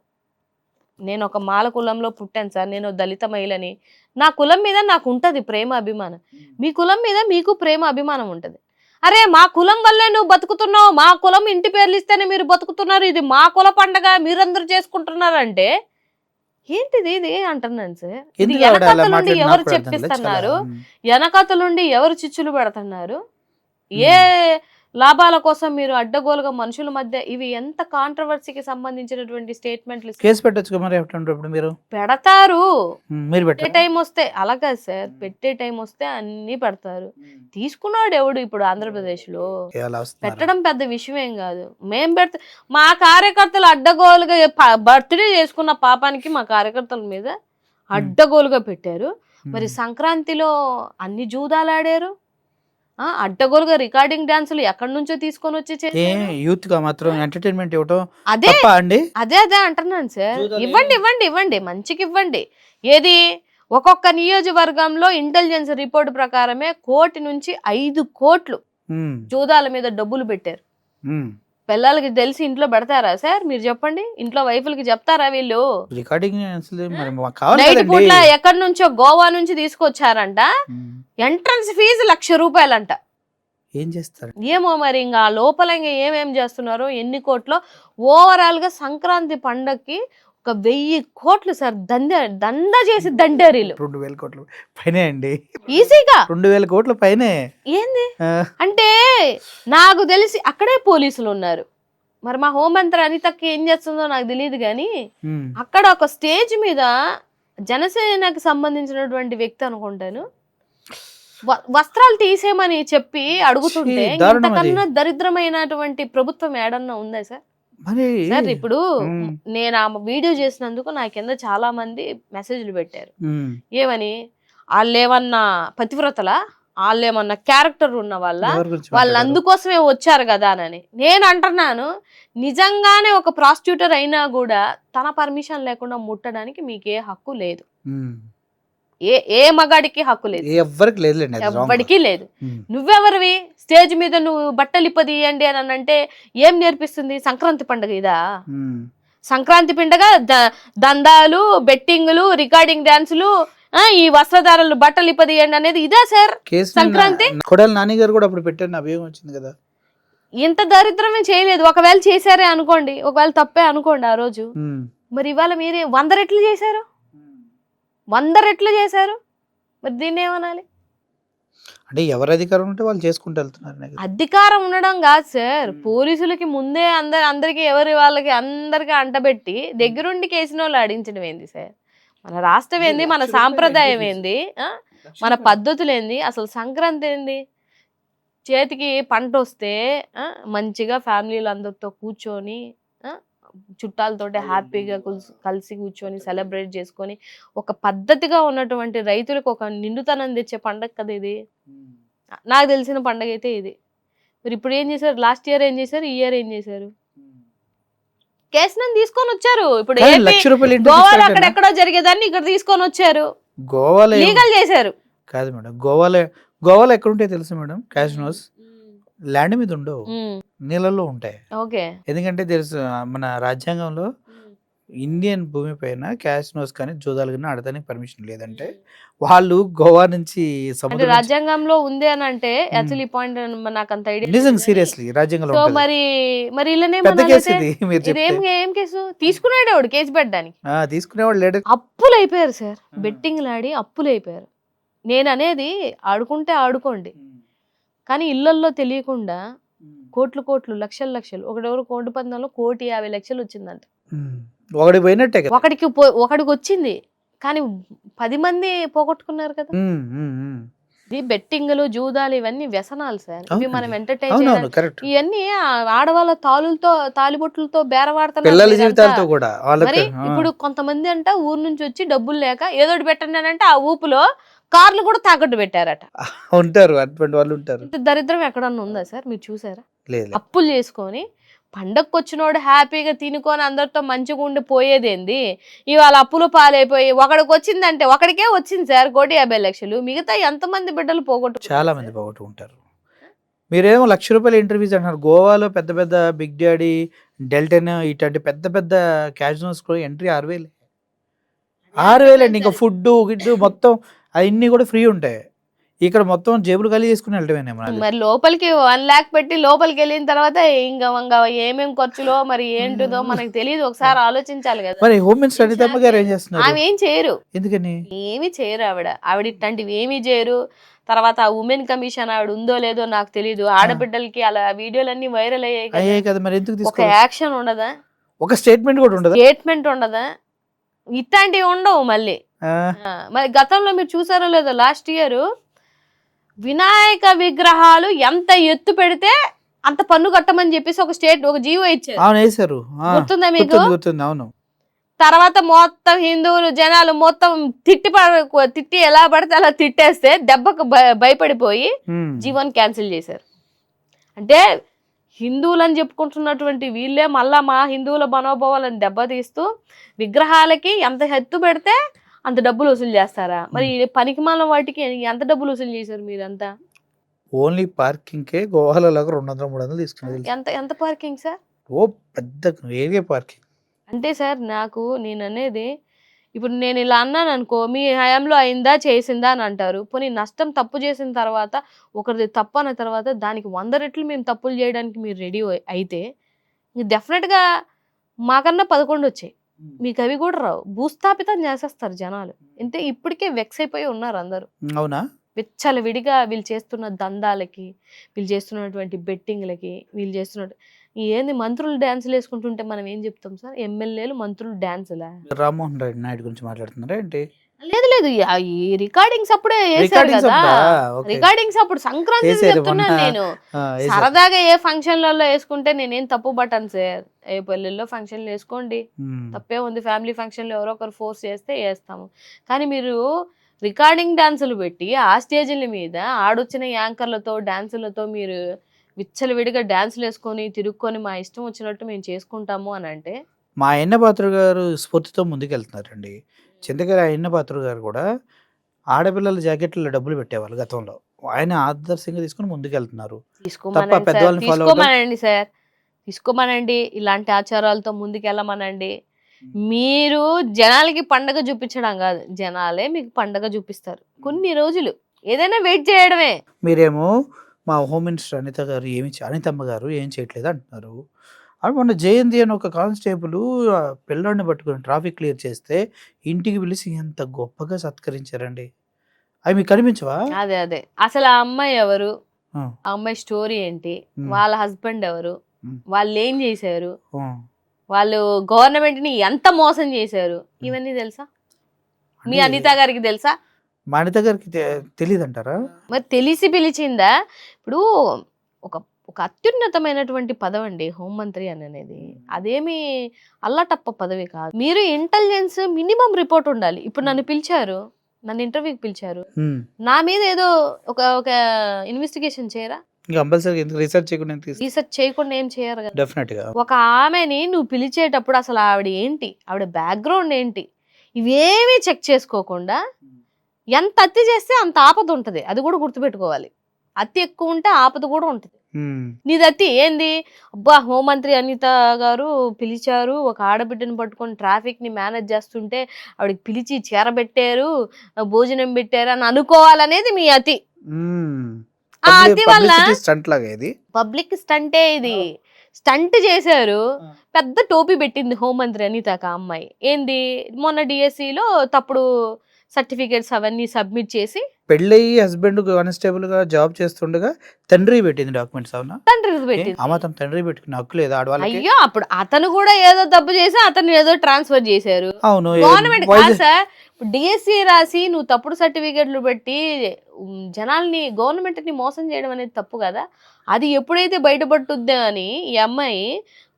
నేను ఒక మాల కులంలో పుట్టాను సార్. నేను దళిత మహిళని. నా కులం మీద నాకుంటది ప్రేమ, అభిమానం. మీ కులం మీద మీకు ప్రేమ, అభిమానం ఉంటది. అరే మా కులం వల్లే నువ్వు బతుకుతున్నావు. మా కులం ఇంటి పేర్లు ఇస్తేనే మీరు బతుకుతున్నారు. ఇది మా కుల పండగ మీరందరూ చేసుకుంటున్నారంటే ఏంటిది ఇది అంటున్నాను సార్. ఇది ఎందుకు ఆవిడ అలా వెనకతలుండి మాట్లాడి ఎవరు నాకు కూడా అర్థం కాలేదు. చాలా చెప్పిస్తున్నారు? వెనకతలుండి ఎవరు చిచ్చులు పెడుతున్నారు? ఏ లాభాల కోసం మీరు అడ్డగోలుగా మనుషుల మధ్య ఇవి ఎంత కాంట్రవర్సీకి సంబంధించినటువంటి స్టేట్మెంట్లు కేసు పెట్టొచ్చుగా మరి అట్లాంటప్పుడు మీరు. పెడతారు. మీరు పెట్టే పెట్టారా? టైం వస్తే అలా కాదు సార్. పెట్టే టైం వస్తే అన్ని పెడతారు. తీసుకున్నాడు ఎవడు ఇప్పుడు ఆంధ్రప్రదేశ్ లో అలా వస్తున్నారు. పెట్టడం పెద్ద విషయం ఏం కాదు. మేం పెడితే మా కార్యకర్తలు అడ్డగోలుగా బర్త్డే చేసుకున్న పాపానికి మా కార్యకర్తల మీద అడ్డగోలుగా పెట్టారు. మరి సంక్రాంతిలో అన్ని జూదాలాడారు. అడ్డగోలుగా రికార్డింగ్ డాన్సులు ఎక్కడి నుంచో తీసుకొని వచ్చి చేశారు. యూత్ గా మాత్రం ఎంటర్టైన్మెంట్ ఇవ్వటం అదే తప్పా అండి? అదే అంటున్నాను సార్. ఇవ్వండి మంచికి ఇవ్వండి. ఏది ఒక్కొక్క నియోజకవర్గంలో ఇంటెలిజెన్స్ రిపోర్ట్ ప్రకారమే 1 కోటి నుంచి 5 కోట్లు జూదాల మీద డబ్బులు పెట్టారు. పిల్లలకి తెలిసి ఇంట్లో పెడతారా సార్? మీరు చెప్పండి. ఇంట్లో వైఫులకి చెప్తారా వీళ్ళు? రికార్డింగ్ నైట్ పూట్ల ఎక్కడి నుంచో గోవా నుంచి తీసుకొచ్చారంట. Entrance fee 1,00,000 రూపాయలంట. ఏం చేస్తారు ఏమో మరి ఇంకా లోపల ఇంకా ఏమేం చేస్తున్నారో ఎన్ని కోట్లో. ఓవరాల్ గా సంక్రాంతి పండక్కి 1,000 కోట్లు సార్ దందా చేసి దండేరీలు. 2,000 కోట్ల పైనే అండి. ఈజీగా 2,000 కోట్ల పైనే. ఏంది అంటే నాకు తెలిసి అక్కడే పోలీసులు ఉన్నారు. మరి మా హోంమంత్రి అనితకి ఏం చేస్తుందో నాకు తెలియదు కానీ అక్కడ ఒక స్టేజ్ మీద జనసేనకు సంబంధించినటువంటి వ్యక్తి అనుకుంటాను వస్త్రాలు తీసేయమని చెప్పి అడుగుతుంటే ఇంతకన్నా దరిద్రమైనటువంటి ప్రభుత్వం ఏడన్నా ఉందా సార్? సార్ ఇప్పుడు నేను ఆ వీడియో చేసినందుకు నా కింద చాలా మంది మెసేజ్లు పెట్టారు. ఏమని? వాళ్ళేమన్నా పతివ్రతలా, వాళ్ళేమన్నా క్యారెక్టర్ ఉన్న వాళ్ళు అందుకోసమే వచ్చారు కదా అని. నేను అంటున్నాను నిజంగానే ఒక ప్రాస్టిట్యూటర్ అయినా కూడా తన పర్మిషన్ లేకుండా ముట్టడానికి మీకే హక్కు లేదు. ఏ మగాడికి హక్కు లేదు. ఎవ్వడికి లేదు. నువ్వెవరివి? స్టేజ్ మీద నువ్వు బట్టలు ఇప్పదీయండి అని అంటే ఏం నేర్పిస్తుంది? సంక్రాంతి పండుగ ఇదా? సంక్రాంతి పండుగ దందాలు, బెట్టింగులు, రికార్డింగ్ డాన్సులు, ఈ వస్త్రధారలు బట్టలు ఇప్పదీయండి అనేది ఇదా సార్ సంక్రాంతి? కొడాలి నాని గారు కూడా అప్పుడు పెట్టిన అభియోగం వచ్చింది కదా. ఇంత దరిద్రమే చేయలేదు. ఒకవేళ చేశారే అనుకోండి, ఒకవేళ తప్పే అనుకోండి ఆ రోజు. మరి ఇవాళ మీరే 100 రెట్లు చేశారు. 100 రెట్లు చేశారు. మరి దీన్ని ఏమనాలి? అంటే ఎవరు అధికారం ఉంటే వాళ్ళు చేసుకుంటూ వెళ్తున్నారు. అధికారం ఉండడం కాదు సార్. పోలీసులకి ముందే అందరికి ఎవరి వాళ్ళకి అందరికి అంటబెట్టి దగ్గరుండి కేసిన వాళ్ళు ఆడించడం ఏంది సార్? మన రాష్ట్రం ఏంది? మన సాంప్రదాయం ఏంది? మన పద్ధతులు ఏంది? అసలు సంక్రాంతి ఏంది? చేతికి పంట వస్తే మంచిగా ఫ్యామిలీలు అందరితో కూర్చొని చుట్టాలతోటి హ్యాపీగా కలిసి కూర్చొని సెలబ్రేట్ చేసుకొని ఒక పద్ధతిగా ఉన్నటువంటి రైతులకు ఒక నిండుతనం తెచ్చే పండగ కదా ఇది. నాకు తెలిసిన పండగ అయితే ఇది. మీరు ఇప్పుడు ఏం చేశారు? లాస్ట్ ఇయర్ ఏం చేశారు? ఈ ఇయర్ ఏం చేశారు? కేసులను తీసుకొని వచ్చారు. ఇప్పుడు గోవాలో అక్కడెక్కడో జరిగేదాన్ని ఇక్కడ తీసుకొని వచ్చారు. గోవాలో లీగల్ చేశారు. కాదు మేడం, గోవాలో ఎక్కడుంటే తెలుసు మేడం క్యాసినోస్. ల్యాండ్ మీద ఉండవు, నీళ్ళల్లో ఉంటాయి. ఓకే. ఎందుకంటే తెలుసు మన రాజ్యాంగంలో ఇండియన్ భూమి పైన క్యాసినోస్ కానీ జూదాలు కానీ ఆడడానికి పర్మిషన్ లేదంటే వాళ్ళు గోవా నుంచి అంటే సముద్రం నుంచి రాజ్యాంగంలో ఉంది అని అంటే యాక్చువల్లీ ఈ పాయింట్ నాకు అంత ఐడియా నిజంగా సీరియస్లీ రాజ్యాంగంలో సో ఉంటుంది. మరి పెద్ద కేసు ఇల్లనేమన్నా ఇది మీరు చెప్తే. ఏం కేసు తీసుకున్నాడు వాడు కేసు పెట్టడానికి. తీసుకునేవాడు లేడు. అప్పులు అయిపోయారు సార్, బెట్టింగ్లు ఆడి అప్పులు అయిపోయారు. నేను అనేది ఆడుకుంటే ఆడుకోండి, కానీ ఇళ్లల్లో తెలియకుండా కోట్లు లక్షలు ఒకడెవరు కోటి పందంలో 1,50,00,000 వచ్చిందంట. ఒకటి పోయినట్టే కదా. ఒకడికి వచ్చింది కానీ 10 మంది పోగొట్టుకున్నారు కదా. ఇది బెట్టింగ్లు జూదాలు ఇవన్నీ వ్యసనాలు సార్. ఇవి మనం ఎంటర్టైన్ అవునవును కరెక్ట్. ఇవన్నీ ఆడవాళ్ళ తాలిబొట్టులతో పిల్లల బేరవాడుతున్నారు జీవితాలతో కూడా మరి. వాళ్ళకి ఇప్పుడు కొంతమంది అంట ఊరు నుంచి వచ్చి డబ్బులు లేక ఏదోటి పెట్టండి అని అంటే ఆ ఊపులో కార్లు కూడా తాకట్టు పెట్టారట. ఉంటారు, అటువంటి వాళ్ళు ఉంటారు. ఇంత దరిద్రం ఎక్కడన్నా ఉందా సార్ మీరు చూసారా? లేదు. అప్పులు చేసుకొని పండగకు వచ్చినోడు హ్యాపీగా తినుకొని అందరితో మంచిగా ఉండి పోయేదేంది, ఇవాళ అప్పులు పాలైపోయి ఒకడికి వచ్చిందంటే ఒకడికే వచ్చింది సార్ 1,50,00,000, మిగతా ఎంతమంది బిడ్డలు పోగొట్టు చాలా మంది పోగొట్టుకుంటారు. మీరేమో ₹1,00,000 ఇంటర్వ్యూస్ అంటున్నారు. గోవాలో పెద్ద పెద్ద బిగ్ డాడీ, డెల్టన్ ఇట్లాంటి పెద్ద పెద్ద క్యాజినోస్ కూడా ఎంట్రీ 6,000. 6,000 అండి. ఇంకా ఫుడ్ గిడ్డు మొత్తం అవన్నీ కూడా ఫ్రీ ఉంటాయి. ఇక్కడ మొత్తం జేబులు ఖాళీ చేసుకుని వెళ్ళటమేనేమో. మరి లోపలికి 1 lakh పెట్టి లోపలికి వెళ్ళిన తర్వాత ఇంకా ఏమేం ఖర్చులో మరి ఏంటిదో మనకు తెలియదు. ఒకసారి ఆలోచించాలి కదా. మరి హోమ్ మినిస్టర్ అనితమ్మ గారు ఏం చేస్తున్నారు? ఆమె ఏం చేయరు. ఎందుకని? ఏమి చేయరు ఆవిడ ఇట్లాంటివి ఏమీ చేయరు. తర్వాత ఉమెన్ కమిషన్ ఆవిడ ఉందో లేదో నాకు తెలియదు. ఆడబిడ్డలకి అలా వీడియోలన్నీ వైరల్ అయ్యాయి కదా. మరి ఎందుకు ఒక యాక్షన్ ఉండదా? ఒక స్టేట్మెంట్ కూడా ఉండదా? స్టేట్మెంట్ ఉండదా? ఇట్లాంటివి ఉండవు మళ్ళీ. మరి గతంలో మీరు చూసారో లేదో లాస్ట్ ఇయర్ వినాయక విగ్రహాలు ఎంత ఎత్తు పెడితే అంత పన్ను కట్టమని చెప్పేసి ఒక జీవో ఇచ్చారు. గుర్తుందా మీకు? అవును. తర్వాత మొత్తం హిందువులు జనాలు మొత్తం తిట్టి ఎలా పడితే అలా తిట్టేస్తే దెబ్బకు భయపడిపోయి జీవోని క్యాన్సిల్ చేశారు. అంటే హిందువులని చెప్పుకుంటున్నటువంటి వీళ్ళే మళ్ళా మా హిందువుల మనోభావాలను దెబ్బతీస్తూ విగ్రహాలకి ఎంత ఎత్తు పెడితే అంత డబ్బులు వసూలు చేస్తారా? మరి పనికిమాలిన వాటికి ఎంత డబ్బులు వసూలు చేశారు మీరంతా? ఓన్లీ పార్కింగ్ కే గోవాలో 200-300 తీసుకున్నారు. ఎంత పార్కింగ్ సార్? ఓ పెద్ద ఏరియా పార్కింగ్. అంటే సార్ నేను అనేది ఇప్పుడు నేను ఇలా అన్నాను అనుకో, మీ హయాంలో అయిందా చేసిందా అని అంటారు. పోనీ నష్టం తప్పు చేసిన తర్వాత ఒకరిది తప్పు అన్న తర్వాత దానికి 100 రెట్లు మేము తప్పులు చేయడానికి మీరు రెడీ అయితే డెఫినెట్గా మాకన్నా 11 వచ్చాయి, మీకు అవి కూడా రావు. భూస్థాపితం చేసేస్తారు జనాలు. అంటే ఇప్పటికే వెక్స్ అయిపోయి ఉన్నారు అందరూ. అవునా? విచ్చలవిడిగా వీళ్ళు చేస్తున్న దందాలకి, వీళ్ళు చేస్తున్నటువంటి బెట్టింగ్లకి, వీళ్ళు చేస్తున్నట్టు ఏంది మంత్రులు డాన్సులు వేసుకుంటుంటే మనం ఏం చెప్తాం సార్? ఎమ్మెల్యేలు మంత్రులు డాన్సులా? రామ్మోహన్ రెడ్డి నాయుడు గురించి మాట్లాడుతున్నారా ఏంటి? లేదు ఈ రికార్డింగ్స్ అప్పుడే వేసారు కదా. రికార్డింగ్స్ అప్పుడు సంక్రాంతి చెప్తున్నాను నేను. సరదాగా ఏ ఫంక్షన్లలో వేసుకుంటే నేనేం తప్పు పట్టాను సార్. ఏ పల్లెల్లో ఫంక్షన్లు వేసుకోండి, తప్పే ఉంది. ఫ్యామిలీ ఫంక్షన్లు ఎవరో ఒకరు ఫోర్స్ చేస్తే వేస్తాము. కానీ మీరు రికార్డింగ్ డాన్సులు పెట్టి ఆ స్టేజ్ల మీద ఆడొచ్చిన యాంకర్లతో డాన్సులతో మీరు విచ్చలవిడిగా డాన్సులు వేసుకొని తిరుక్కొని మా ఇష్టం వచ్చినట్టు మేము చేసుకుంటాము అని అంటే, మా అయ్యన్నపాత్రుడు గారు స్ఫూర్తితో ముందుకెళ్తున్నారండి. చింతకాయల అయ్యన్నపాత్రుడు గారు కూడా ఆడపిల్లల జాకెట్లలో డబ్బులు పెట్టేవాళ్ళు గతంలో. ఆయన ఆదర్శంగా తీసుకుని ముందుకెళ్తున్నారు. తీసుకోమనండి సార్, తీసుకోమనండి. ఇలాంటి ఆచారాలతో ముందుకెళ్ళమనండి. మీరు జనాలకి పండగ చూపించడం కాదు, జనాలే మీకు పండగ చూపిస్తారు. కొన్ని రోజులు ఏదైనా వెయిట్ చేయడమే. మీరేమో మా హోమ్ మినిస్టర్ అనితమ్మ గారు ఏం చేయట్లేదు అంటున్నారు. అది మొన్న జయంతి అని ఒక కానిస్టేబుల్ పిల్లాడిని పట్టుకుని ట్రాఫిక్ క్లియర్ చేస్తే ఇంటికి పిలిచి ఎంత గొప్పగా సత్కరించారండి. అవి మీకు కనిపించవా? అదే అసలు ఆ అమ్మాయి ఎవరు, ఆ అమ్మాయి స్టోరీ ఏంటి, వాళ్ళ హస్బెండ్ ఎవరు, వాళ్ళు ఏం చేశారు, వాళ్ళు గవర్నమెంట్ ని ఎంత మోసం చేశారు, ఇవన్నీ తెలుసా? మీ అనిత గారికి తెలుసా? మా అనిత గారికి తెలియదు అంటారా? మరి తెలిసి పిలిచిందా? ఇప్పుడు ఒక అత్యున్నతమైనటువంటి పదవి అండి హోంమంత్రి అనేది. అదేమి అల్లటప్ప పదవి కాదు. మీరు ఇంటెలిజెన్స్ మినిమం రిపోర్ట్ ఉండాలి. ఇప్పుడు నన్ను పిలిచారు, నన్ను ఇంటర్వ్యూకి పిలిచారు, నా మీద ఏదో ఒక ఇన్వెస్టిగేషన్ చేయరా? రీసెర్చ్ చేయకుండా ఏం చేయరు కదా. ఒక ఆమెని నువ్వు పిలిచేటప్పుడు అసలు ఆవిడ ఏంటి, ఆవిడ బ్యాక్గ్రౌండ్ ఏంటి, ఇవేమీ చెక్ చేసుకోకుండా ఎంత అతి చేస్తే అంత ఆపద ఉంటుంది. అది కూడా గుర్తుపెట్టుకోవాలి. అతి ఎక్కువ ఉంటే ఆపద కూడా ఉంటుంది. నీది అతి ఏంది? అబ్బా, హోంమంత్రి అనిత గారు పిలిచారు, ఒక ఆడబిడ్డను పట్టుకొని ట్రాఫిక్ ని మేనేజ్ చేస్తుంటే ఆవిడకి పిలిచి చేరబెట్టారు, భోజనం పెట్టారు అని అనుకోవాలనేది మీ అతి. ఆ అతి వల్ల పబ్లిక్ స్టంటే ఇది. స్టంట్ చేశారు, పెద్ద టోపీ పెట్టింది హోంమంత్రి అనితక అమ్మాయి. ఏంది, మొన్న డిఎస్సిలో తప్పుడు సర్టిఫికేట్స్ అవన్నీ సబ్మిట్ చేసి పెళ్ళయి హస్బెండ్ కానిస్టేబుల్ గా జాబ్ చేస్తుండగా తండ్రి పెట్టింది డాక్యుమెంట్స్. అవునా? తండ్రి పెట్టింది. మాత్రం తండ్రి పెట్టుకుని హక్కు లేదు ఆడవాళ్ళకి. అయ్యో, అప్పుడు అతను కూడా ఏదో తప్పు చేసి అతను ఏదో ట్రాన్స్ఫర్ చేశారు. అవును, గవర్నమెంట్ కాదు సార్, డిఎస్సి రాసి నువ్వు తప్పుడు సర్టిఫికెట్లు పెట్టి జనాల్ని, గవర్నమెంట్ ని మోసం చేయడం అనేది తప్పు కదా. అది ఎప్పుడైతే బయటపడుతుందో అని ఈ అమ్మాయి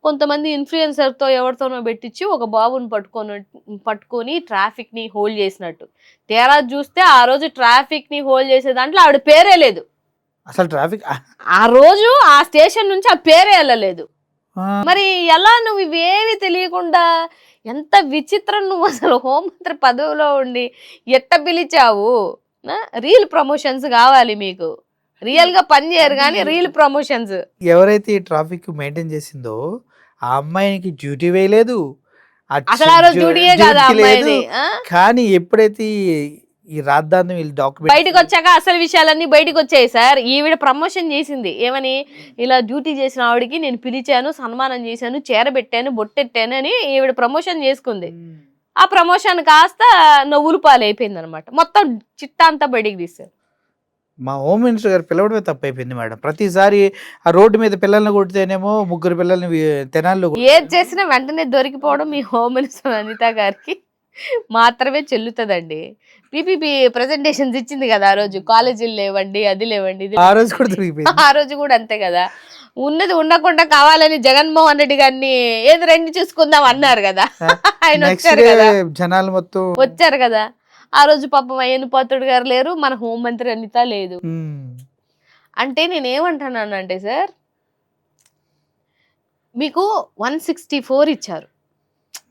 కొంతమంది ఇన్ఫ్లుయెన్సర్తో ఎవరితోనో పెట్టించి ఒక బాబుని పట్టుకొని ట్రాఫిక్ ని హోల్డ్ చేసినట్టు. తీరా చూస్తే ఆ రోజు ట్రాఫిక్ ని హోల్డ్ చేసే దాంట్లో ఆవిడ పేరే లేదు. అసలు ట్రాఫిక్ ఆ రోజు ఆ స్టేషన్ నుంచి ఆ పేరే వెళ్ళలేదు. మరి ఎలా నువ్వు ఇవేవి తెలియకుండా, ఎంత విచిత్రం నువ్వు అసలు హోంమంత్రి పదవిలో ఉండి ఎట్ట పిలిచావు? రీల్ ప్రమోషన్స్ కావాలి మీకు, రియల్ గా పని చేయరు కానీ రీల్ ప్రమోషన్స్. ఎవరైతే ఈ ట్రాఫిక్ మెయింటైన్ చేసిందో ఆ అమ్మాయికి డ్యూటీ వేయలేదు, అసలు ఆ రోజు డ్యూటీయే కాదు అమ్మాయిది. కానీ ఎప్పుడైతే ఈ రాద్ధాంతం వీళ్ళు డాక్యుమెంట్ బయటకు వచ్చాక అసలు విషయాలన్నీ బయటకు వచ్చాయి సార్. ఈవిడ ప్రమోషన్ చేసింది ఏమని, ఇలా డ్యూటీ చేసిన ఆవిడకి నేను పిలిచాను, సన్మానం చేశాను, చేరబెట్టాను, బొట్టెట్టాను అని ఈవిడ ప్రమోషన్ చేసుకుంది. ఆ ప్రమోషన్ కాస్త నవ్వులు పాలైపోయింది అనమాట. మొత్తం చిట్టా అంతా బయటికి తీశారు. మా హోమ్ మినిస్టర్ గారు పిలవడమే తప్పైపోయింది మేడం. ప్రతిసారి ఆ రోడ్డు మీద పిల్లల్ని కొడితేనేమో 3 పిల్లల్ని తెనాల్లో ఏది చేసినా వెంటనే దొరికిపోవడం మీ హోమ్ మినిస్టర్ అనిత గారికి మాత్రమే చెల్లుతుందండి. పీపీపీ ప్రెజెంటేషన్స్ ఇచ్చింది కదా ఆ రోజు, కాలేజీలు లేవండి, అది లేవండి, ఇది ఆ రోజు కూడా దొరికిపోయింది. ఆ రోజు కూడా అంతే కదా. ఉన్నది ఉండకుండా కావాలని జగన్మోహన్ రెడ్డి గారిని ఏది రెండు చూసుకుందాం అన్నారు కదా. ఆయన వచ్చారు కదా, జనాలు మొత్తం వచ్చారు కదా. ఆ రోజు పాపం అయ్యన్ పాత్రుడు గారు లేరు, మన హోంమంత్రి అనిత లేదు. అంటే నేనేమంటున్నానంటే సార్, మీకు 164 ఇచ్చారు.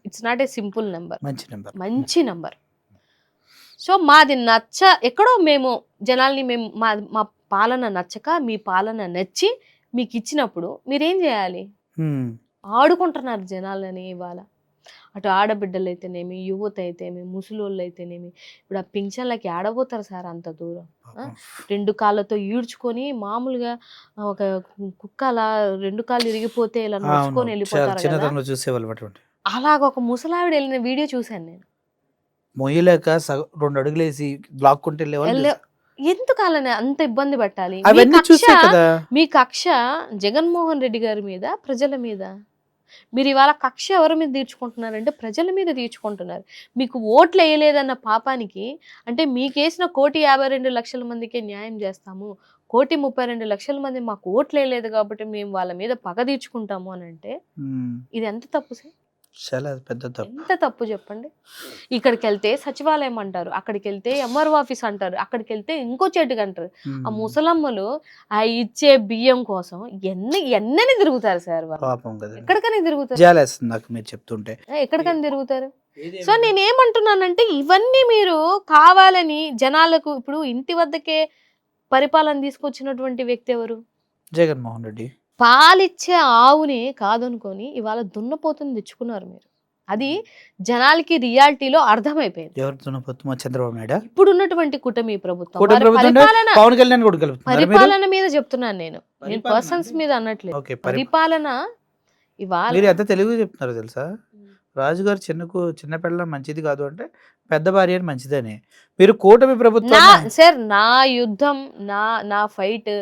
It's not a simple number, మంచి నెంబర్. సో మాది ఎక్కడో మేము జనాల్ని మా పాలన నచ్చక మీ పాలన నచ్చి మీకు ఇచ్చినప్పుడు మీరేం చేయాలి? ఆడుకుంటున్నారు జనాలని. ఇవాళ అటు ఆడబిడ్డలు అయితేనేమి, యువత అయితేనేమి, ముసలోళ్ళు అయితేనేమి, ఇప్పుడు ఆ పింఛన్లకి ఆడబోతారు సార్ అంత దూరం. 2 కాళ్ళతో ఈడ్చుకొని మామూలుగా ఒక కుక్క అలా 2 కాళ్ళు ఇరిగిపోతే ఇలా నడుచుకొని వెళ్ళిపోతారు కదా. అలాగ ఒక ముసలావిడ వెళ్ళిన వీడియో చూశాను నేను. మొయ్యలేక 2 అడుగులేసి లాక్కుంటే ఎందుకాలని అంత ఇబ్బంది పెట్టాలి? మీ కక్ష జగన్మోహన్ రెడ్డి గారి మీద, ప్రజల మీద. మీరు ఇవాళ కక్ష ఎవరి మీద తీర్చుకుంటున్నారంటే ప్రజల మీద తీర్చుకుంటున్నారు. మీకు ఓట్లు వేయలేదన్న పాపానికి, అంటే మీకేసిన 1,52,00,000 మందికే న్యాయం చేస్తాము, 1,32,00,000 మంది మాకు ఓట్లు వేయలేదు కాబట్టి మేము వాళ్ళ మీద పగ తీర్చుకుంటాము అని అంటే ఇది ఎంత తప్పు సార్? చాలా పెద్ద తప్పు. ఎంత తప్పు చెప్పండి. ఇక్కడికి వెళ్తే సచివాలయం అంటారు, అక్కడికి వెళ్తే ఎంఆర్ఓ ఆఫీస్ అంటారు, అక్కడికి వెళ్తే ఇంకో చెట్టుకు అంటారు. ఆ ముసలమ్మలు ఆ ఇచ్చే బియ్యం కోసం ఎన్నని తిరుగుతారు సార్. ఎక్కడికని తిరుగుతారు, మీరు చెప్తుంటే ఎక్కడికని తిరుగుతారు. సో నేనేమంటున్నానంటే ఇవన్నీ మీరు కావాలని జనాలకు, ఇప్పుడు ఇంటి వద్దకే పరిపాలన తీసుకొచ్చినటువంటి వ్యక్తి ఎవరు? జగన్మోహన్ రెడ్డి. పాలిచ్చే ఆవుని కాదనుకొని ఇవాళ దున్నపోతుని తెచ్చుకున్నారు మీరు. అది జనాలకి రియాలిటీలో అర్థమైపోయింది. చంద్రబాబు నాయుడు ఇప్పుడు ఉన్నటువంటి కూటమి ప్రభుత్వం పరిపాలన మీద చెప్తున్నాను నేను పర్సన్స్ మీద అనట్లేదు. పరిపాలన ఇవాళ ఎంత తెలుగు చెప్తున్నారు తెలుసా? రాజుగారు చిన్న పిల్ల మంచిది కాదు అంటే పెద్ద భార్య మంచిదని. మీరు కూటమి ప్రభుత్వం సార్, నా యుద్ధం, నా ఫైట్,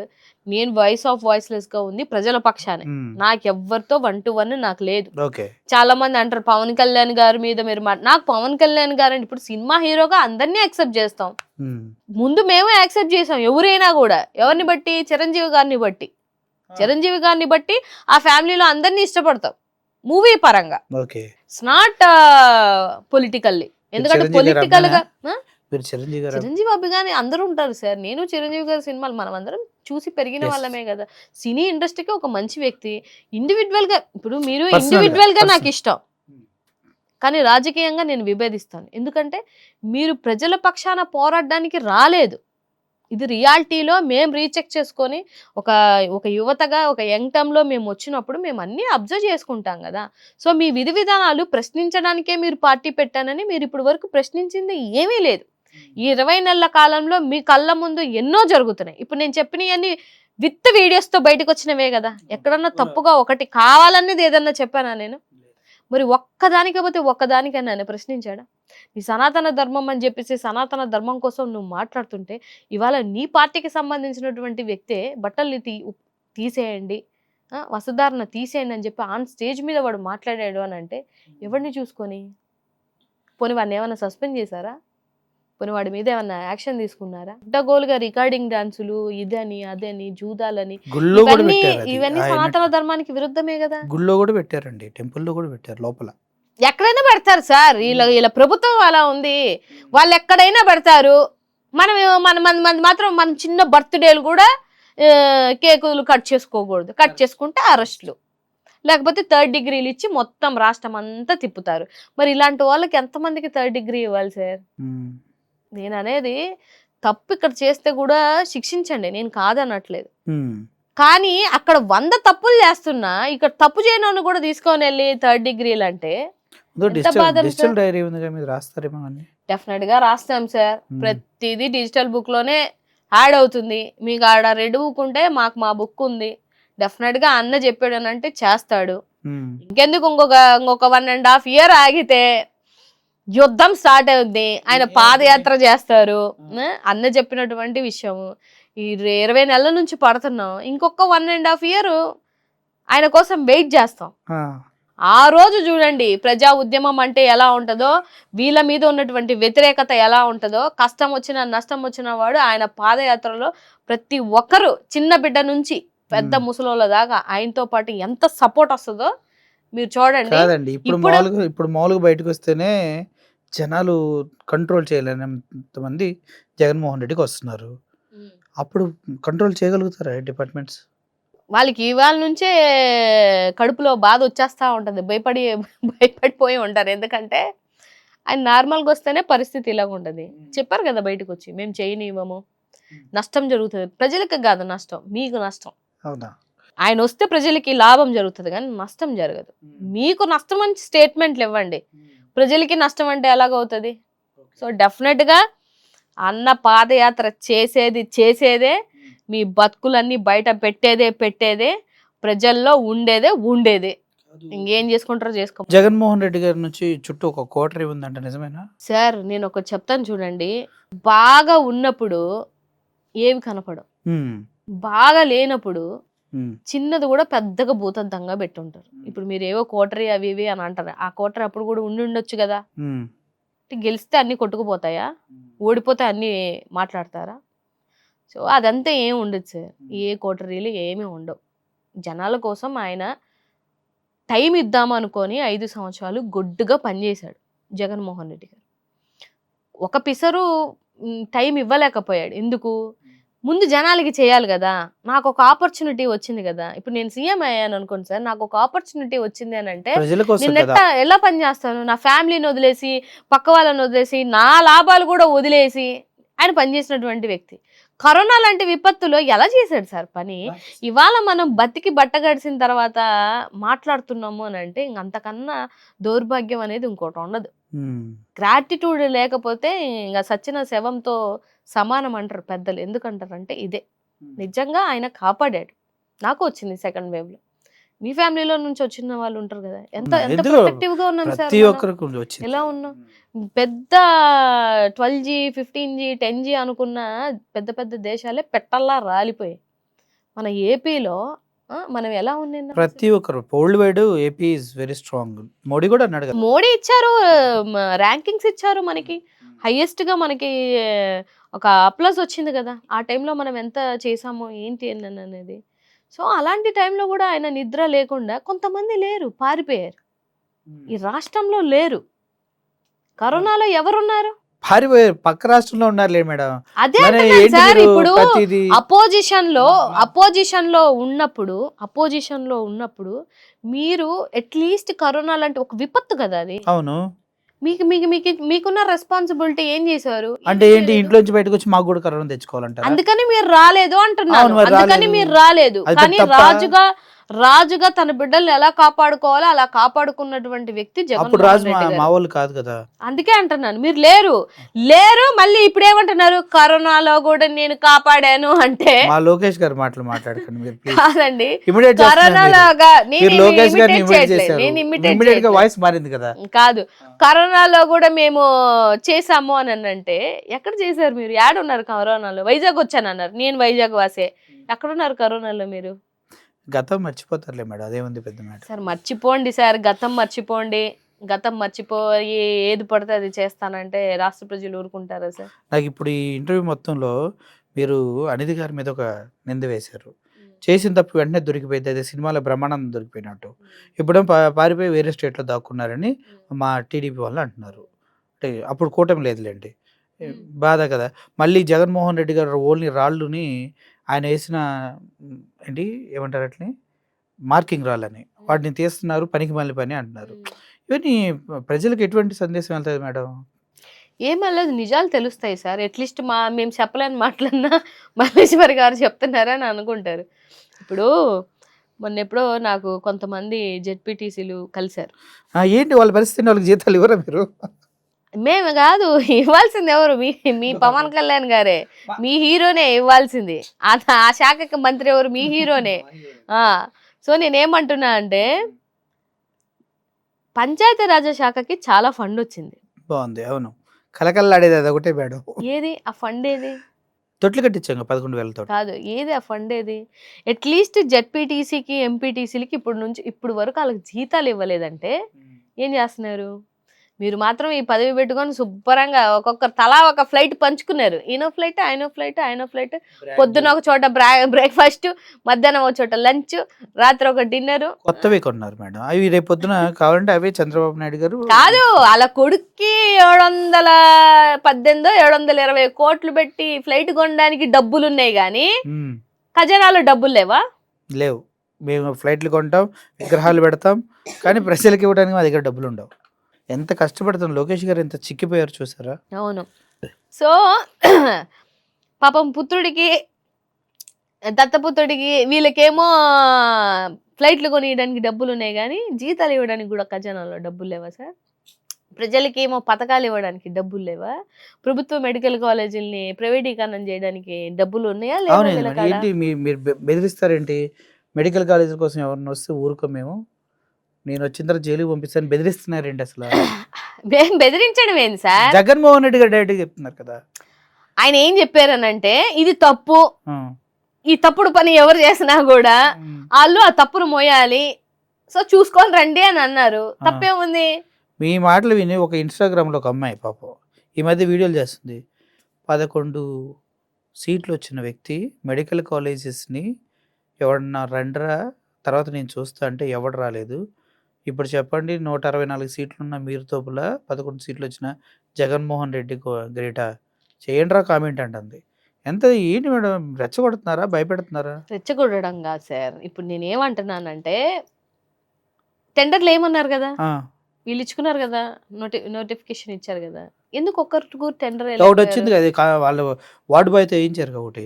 నేను వాయిస్లెస్ గా ఉంది ప్రజల పక్షానే. నాకు ఎవరితో 1-to-1 నాకు లేదు. చాలా మంది అంటారు పవన్ కళ్యాణ్ గారి మీద మీరు నాకు పవన్ కళ్యాణ్ గారు అంటే ఇప్పుడు సినిమా హీరోగా అందరినీ యాక్సెప్ట్ చేస్తాం. ముందు మేమే యాక్సెప్ట్ చేసాం. ఎవరైనా కూడా ఎవరిని బట్టి? చిరంజీవి గారిని బట్టి. చిరంజీవి గారిని బట్టి ఆ ఫ్యామిలీలో అందరినీ ఇష్టపడతాం మూవీ పరంగా. It's not politically. ఎందుకంటే పొలిటికల్ గా చిరంజీవి అభిగాని అందరూ ఉంటారు సార్. నేను చిరంజీవి గారి సినిమాలు మనం అందరం చూసి పెరిగిన వాళ్ళమే కదా. సినీ ఇండస్ట్రీకి ఒక మంచి వ్యక్తి. ఇండివిజువల్ గా ఇప్పుడు మీరు ఇండివిజువల్ గా నాకు ఇష్టం, కానీ రాజకీయంగా నేను విభేదిస్తాను. ఎందుకంటే మీరు ప్రజల పక్షాన పోరాడడానికి రాలేదు, ఇది రియాలిటీలో మేము రీచెక్ చేసుకొని ఒక ఒక యువతగా ఒక యంగ్ టర్మ్లో మేము వచ్చినప్పుడు మేము అన్నీ అబ్జర్వ్ చేసుకుంటాం కదా. సో మీ విధి విధానాలు ప్రశ్నించడానికే మీరు పార్టీ పెట్టానని మీరు ఇప్పుడు వరకు ప్రశ్నించింది ఏమీ లేదు. ఈ 20 నెలల కాలంలో మీ కళ్ళ ముందు ఎన్నో జరుగుతున్నాయి. ఇప్పుడు నేను చెప్పినవన్నీ విత్ వీడియోస్తో బయటకు వచ్చినవే కదా. ఎక్కడన్నా తప్పుగా ఒకటి కావాలనేది ఏదన్నా చెప్పానా నేను? మరి ఒక్కదానికపోతే ఒక్కదానికైనా ఆయన ప్రశ్నించాడా? నీ సనాతన ధర్మం అని చెప్పేసి సనాతన ధర్మం కోసం నువ్వు మాట్లాడుతుంటే ఇవాళ నీ పార్టీకి సంబంధించినటువంటి వ్యక్తే బట్టల్ని తీసేయండి, వస్త్రధారణ తీసేయండి అని చెప్పి ఆన్ స్టేజ్ మీద వాడు మాట్లాడాడు అని అంటే ఎవరిని చూసుకొని? పోనీ వాడిని ఏమైనా సస్పెండ్ చేశారా? పోనీ వాడి మీద ఏమన్నా యాక్షన్ తీసుకున్నారా? అడ్డగోలుగా రికార్డింగ్ డాన్సులు ఇదని అదని జూదాలని ఇవన్నీ సనాతన ధర్మానికి విరుద్ధమే కదా. గుళ్ళో కూడా పెట్టారండి, టెంపుల్లో కూడా పెట్టారు, లోపల ఎక్కడైనా పెడతారు సార్. వీళ్ళ ప్రభుత్వం అలా ఉంది, వాళ్ళు ఎక్కడైనా పెడతారు. మనం మాత్రం మన చిన్న బర్త్డేలు కూడా కేకులు కట్ చేసుకోకూడదు. కట్ చేసుకుంటే అరెస్టులు, లేకపోతే 3rd డిగ్రీలు ఇచ్చి మొత్తం రాష్ట్రం అంతా తిప్పుతారు. మరి ఇలాంటి వాళ్ళకి ఎంతమందికి 3rd డిగ్రీ ఇవ్వాలి సార్? నేను అనేది తప్పు ఇక్కడ చేస్తే కూడా శిక్షించండి, నేను కాదనట్లేదు. కానీ అక్కడ 100 తప్పులు చేస్తున్నా ఇక్కడ తప్పు చేయను కూడా తీసుకొని వెళ్ళి 3rd డిగ్రీలు అంటే డెఫినెట్ గా రాస్తాం సార్. ప్రతిదీ డిజిటల్ బుక్ లోనే యాడ్ అవుతుంది. మీకు ఆడ రెడ్ బుక్ ఉంటే మాకు మా బుక్ ఉంది. డెఫినెట్ గా అన్న చెప్పాడు అని అంటే చేస్తాడు. ఇంకెందుకు ఇంకొక 1.5 year ఆగితే యుద్ధం స్టార్ట్ అవుద్ది. ఆయన పాదయాత్ర చేస్తారు. అన్న చెప్పినటువంటి విషయం ఈ 20 నెలల నుంచి పడుతున్నాం. ఇంకొక 1.5 year ఆయన కోసం వెయిట్ చేస్తాం. ఆ రోజు చూడండి ప్రజా ఉద్యమం అంటే ఎలా ఉంటుందో, వీళ్ళ మీద ఉన్నటువంటి వ్యతిరేకత ఎలా ఉంటుందో, కష్టం వచ్చినా నష్టం వచ్చిన వాడు ఆయన పాదయాత్రలో ప్రతి ఒక్కరు చిన్న బిడ్డ నుంచి పెద్ద ముసలోళ్ళ దాకా ఆయనతో పాటు ఎంత సపోర్ట్ వస్తుందో మీరు చూడండి. ఇప్పుడు మామూలుగా బయటకు వస్తేనే జనాలు కంట్రోల్ చేయలేనంత మంది జగన్మోహన్ రెడ్డికి వస్తున్నారు. అప్పుడు కంట్రోల్ చేయగలుగుతారా డిపార్ట్మెంట్స్? వాళ్ళకి ఇవాళ నుంచే కడుపులో బాధ వచ్చేస్తూ ఉంటుంది, భయపడిపోయి ఉంటారు. ఎందుకంటే ఆయన నార్మల్గా వస్తేనే పరిస్థితి ఇలాగ ఉంటుంది. చెప్పారు కదా బయటకు వచ్చి, మేము చేయనివ్వము, నష్టం జరుగుతుంది. ప్రజలకు కాదు నష్టం, మీకు నష్టం. ఆయన వస్తే ప్రజలకి లాభం జరుగుతుంది కానీ నష్టం జరగదు. మీకు నష్టం అని స్టేట్మెంట్లు ఇవ్వండి, ప్రజలకి నష్టం అంటే ఎలాగవుతుంది? సో డెఫినెట్గా అన్న పాదయాత్ర చేసేదే, మీ బతుకులన్నీ బయట పెట్టేదే, ప్రజల్లో ఉండేదే. ఇంకేం చేసుకుంటారో చేసుకో. జగన్మోహన్ రెడ్డి గారి నుంచి చుట్టూ ఒక కోటరీ ఉందంట, నిజమేనా సార్? నేను ఒకటి చెప్తాను చూడండి. బాగా ఉన్నప్పుడు ఏవి కనపడవు, బాగా లేనప్పుడు చిన్నది కూడా పెద్దగా భూతద్దంగా పెట్టుంటారు. ఇప్పుడు మీరు ఏవో కోటరీ అవి ఇవి అని అంటారు. ఆ కోటరీ అప్పుడు కూడా ఉండొచ్చు కదా. గెలిస్తే అన్ని కొట్టుకుపోతాయా? ఓడిపోతే అన్ని మాట్లాడతారా? సో అదంతా ఏం ఉండదు సార్. ఏ కోటరీలు ఏమీ ఉండవు. జనాల కోసం ఆయన టైం ఇద్దాము అనుకొని 5 సంవత్సరాలు గొడ్డుగా పనిచేశాడు జగన్మోహన్ రెడ్డి గారు. ఒక పిసరు టైం ఇవ్వలేకపోయాడు. ఎందుకు? ముందు జనాలకి చేయాలి కదా. నాకు ఒక ఆపర్చునిటీ వచ్చింది కదా. ఇప్పుడు నేను సీఎం అయ్యాను అనుకోండి సార్, నాకు ఒక ఆపర్చునిటీ వచ్చింది అని అంటే నేను ఎలా పని చేస్తాను? నా ఫ్యామిలీని వదిలేసి, పక్క వాళ్ళని వదిలేసి, నా లాభాలు కూడా వదిలేసి ఆయన పనిచేసినటువంటి వ్యక్తి. కరోనా లాంటి విపత్తులో ఎలా చేశాడు సార్ పని? ఇవాళ మనం బతికి బట్ట గడిచిన తర్వాత మాట్లాడుతున్నాము అని అంటే ఇంకంతకన్నా దౌర్భాగ్యం అనేది ఇంకోటి ఉండదు. గ్రాటిట్యూడ్ లేకపోతే ఇంకా సచ్చిన శవంతో సమానం అంటారు పెద్దలు. ఎందుకంటారంటే ఇదే. నిజంగా ఆయన కాపాడాడు. నాకు వచ్చింది 2nd wave లో. మీ ఫ్యామిలీలో నుంచి వచ్చిన వాళ్ళు ఉంటారు కదా. ఎంత ప్రొటెక్టివ్ గా ఉన్నాం సార్. ఎలా ఉన్నాం? పెద్ద 12G 15G 10G అనుకున్న పెద్ద దేశాలే పెట్టల్లా రాలిపోయాయి. మన ఏపీలో మనం ఎలా ఉన్నాం? ప్రతి ఒక్కరు world wide AP is very strong. Modi కూడా అన్నాడు కదా. మోడీ ఇచ్చారు, ర్యాంకింగ్స్ ఇచ్చారు మనకి. హైయెస్ట్ గా మనకి ఒక ప్లస్ వచ్చింది కదా. ఆ టైంలో మనం ఎంత చేసామో ఏంటి అనేది. సో అలాంటి టైంలో కూడా ఆయన నిద్ర లేకుండా కొంతమంది లేరు, పారిపోయారు. ఈ రాష్ట్రంలో లేరు. కరోనాలో ఎవరున్నారు? పారిపోయారు, పక్క రాష్ట్రంలో ఉన్నారు లేదు మేడం. అదే సార్. ఇప్పుడు అపోజిషన్ లో ఉన్నప్పుడు మీరు అట్లీస్ట్ కరోనా లాంటి ఒక విపత్తు కదా అది. అవును. మీకు మీకు మీకు మీకున్న రెస్పాన్సిబిలిటీ ఏం చేశారు? అంటే ఏంటి, ఇంట్లోంచి బయటకు వచ్చి మాకు కూడా కరోనా తెచ్చుకోవాలంటారా? అందుకని మీరు రాలేదు అంటున్నాను. అవును, మరి అందుకని రాలేదు. మీరు రాలేదు. అది కానీ తప్ప. రాజుగా తన బిడ్డల్ని ఎలా కాపాడుకోవాలో అలా కాపాడుకున్నటువంటి వ్యక్తి అప్పుడు రాజు జగన్మోహన్ రెడ్డి మా గారు. వాళ్ళు కాదు కదా. అందుకే అంటున్నాను మీరు లేరు మళ్ళీ ఇప్పుడు ఏమంటున్నారు, కరోనాలో కూడా నేను కాపాడాను అంటే. మా లోకేష్ గారు మాటలు మాట్లాడకండి మీరు ప్లీజ్. కాదండి, ఇమిడియట్ చేస్తున్నారు కరోనాలోగా మీరు లోకేష్ గారిని నేను ఇమిడియట్ చేశారు. ఇమిడియట్ గా వాయిస్ మారింది కదా. కాదు, కరోనాలో కూడా మేము చేసాము అని అంటే ఎక్కడ చేశారు మీరు? ఉన్నారు కరోనాలో? వైజాగ్ వచ్చానన్నారు, నేను వైజాగ్ వాసే. ఎక్కడున్నారు కరోనాలో మీరు? గతం మర్చిపోతారులే మేడం, అదేముంది పెద్ద మేడం. సార్ మర్చిపోండి సార్, గతం మర్చిపోండి. గతం మర్చిపోయి ఏది పడితే అది చేస్తానంటే రాష్ట్ర ప్రజలు ఊరుకుంటారా సార్? నాకు ఇప్పుడు ఈ ఇంటర్వ్యూ మొత్తంలో మీరు అనిధి గారి మీద ఒక నింద వేశారు. చేసిన తప్పు వెంటనే దొరికిపోయింది, అదే సినిమాలో బ్రహ్మానందం దొరికిపోయినట్టు. ఇప్పుడు పారిపోయి వేరే స్టేట్లో దాక్కున్నారని మా టీడీపీ వాళ్ళు అంటున్నారు. అంటే అప్పుడు కూటమి లేదులేండి, బాధ కదా. మళ్ళీ జగన్మోహన్ రెడ్డి గారు ఓన్లీ రాళ్ళుని ఆయన వేసిన ఏంటి ఏమంటారు అట్లని మార్కింగ్ రాళ్ళని వాటిని తీస్తున్నారు, పనికి మళ్ళీ పని అంటున్నారు. ఇవన్నీ ప్రజలకు ఎటువంటి సందేశం వెళ్తుంది మేడం? ఏమలేదు, నిజాలు తెలుస్తాయి సార్. అట్లీస్ట్ మేము చెప్పలేని మాటలన్నా మల్లేశ్వరి గారు చెప్తున్నారని అనుకుంటారు. ఇప్పుడు మొన్న ఎప్పుడో నాకు కొంతమంది జెడ్పీటీసీలు కలిశారు. ఏంటి వాళ్ళ పరిస్థితి, వాళ్ళకి జీతాలు ఇవ్వరా మీరు? మేము కాదు ఇవ్వాల్సింది, ఎవరు? మీ పవన్ కళ్యాణ్ గారే, మీ హీరోనే ఇవ్వాల్సింది. ఆ శాఖకి మంత్రి ఎవరు? మీ హీరోనే. సో నేనేమంటున్నా అంటే పంచాయతీరాజ్ శాఖకి చాలా ఫండ్ వచ్చింది. బాగుంది, అవును, కలకల్లాడేది అది ఒకటే మేడం. ఏది ఆ ఫండ్? ఏది? తొట్లు కట్టించాం 11,000తో. కాదు, ఏది ఆ ఫండ్? ఏది? అట్లీస్ట్ జెడ్పీటీసీకి ఎంపీటీసీలకి ఇప్పుడు వరకు వాళ్ళకి జీతాలు ఇవ్వలేదంటే ఏం చేస్తున్నారు మీరు? మాత్రం ఈ పదవి పెట్టుకొని శుభ్రంగా ఒక్కొక్కరు తలా ఒక ఫ్లైట్ పంచుకున్నారు. ఈయనో ఫ్లైట్, ఆయనో ఫ్లైట్. పొద్దున ఒక చోట బ్రేక్ఫాస్ట్, మధ్యాహ్నం ఒక చోట లంచ్, రాత్రి ఒక డిన్నర్. కొత్తవి కొన్నారు మేడం, అవి రేపు పొద్దున కావాలంటే అవే చంద్రబాబు నాయుడు గారు. కాదు, అలా కొడుక్కి 718 720 కోట్లు పెట్టి ఫ్లైట్ కొనడానికి డబ్బులు ఉన్నాయి కానీ ఖజానాలో డబ్బులు లేవా? లేవు. మేము ఫ్లైట్లు కొంటాం, విగ్రహాలు పెడతాం, కానీ ప్రజలకు ఇవ్వడానికి మా దగ్గర డబ్బులు ఉండవు. ఎంత కష్టపడతాం, లోకేష్ గారు ఎంత చిక్కిపోయారు చూసారా? అవును. సో పాపం పుత్రుడికి, దత్తపుత్రుడికి, వీళ్ళకేమో ఫ్లైట్లు కొనియడానికి డబ్బులు ఉన్నాయి కానీ జీతాలు ఇవ్వడానికి కూడా ఖజానాలో డబ్బులు లేవా సార్? ప్రజలకి ఏమో పథకాలు ఇవ్వడానికి డబ్బులు లేవా? ప్రభుత్వ మెడికల్ కాలేజీలని ప్రైవేటీకరణం చేయడానికి డబ్బులు ఉన్నాయా లేదా? ఏంటి మీరు బెదిరిస్తారేంటి? మెడికల్ కాలేజీల కోసం ఎవరిని వస్తే ఊరుకో, మేము నేను వచ్చిన తర్వాత జైలుకి పంపిస్తాను బెదిరిస్తున్నారేంటి అసలు? బెదిరించడం ఏంది సార్? జగన్మోహన్ రెడ్డి గారు డైరెక్ట్ చెప్తున్నారు కదా. ఆయన ఏం చెప్పారనంటే ఇది తప్పు, ఈ తప్పుడు పని ఎవరు చేసినా కూడా వాళ్ళు ఆ తప్పును మోయాలి, సో చూసుకొని రండి అని అన్నారు. తప్పేముంది? మీ మాటలు విని ఒక ఇన్స్టాగ్రామ్లో ఒక అమ్మాయి పాపం ఈ మధ్య వీడియోలు చేస్తుంది. 11 సీట్లు వచ్చిన వ్యక్తి మెడికల్ కాలేజెస్ని ఎవడన్నా రండ్రా తర్వాత నేను చూస్తా అంటే ఎవడు రాలేదు. ఇప్పుడు చెప్పండి, 164 సీట్లున్న మీరు తోపుల 11 సీట్లు వచ్చిన జగన్మోహన్ రెడ్డి గ్రేటా? చేయండిరా కామెంట్ అంటుంది. ఎంత ఏంటి మేడం, రెచ్చగొడుతున్నారా, భయపెడుతున్నారా? రెచ్చగొట్టడం కాదు సార్. ఇప్పుడు నేనేమంటున్నానంటే టెండర్లు ఏమన్నారు కదా, వీళ్ళు ఇచ్చుకున్నారు కదా, నోటిఫికేషన్ ఇచ్చారు కదా, ఎందుకు ఒక్కరు టెండర్ ఒకటి వచ్చింది కదా, వాళ్ళు వార్డు బాయ్తో వేయించారు ఒకటి.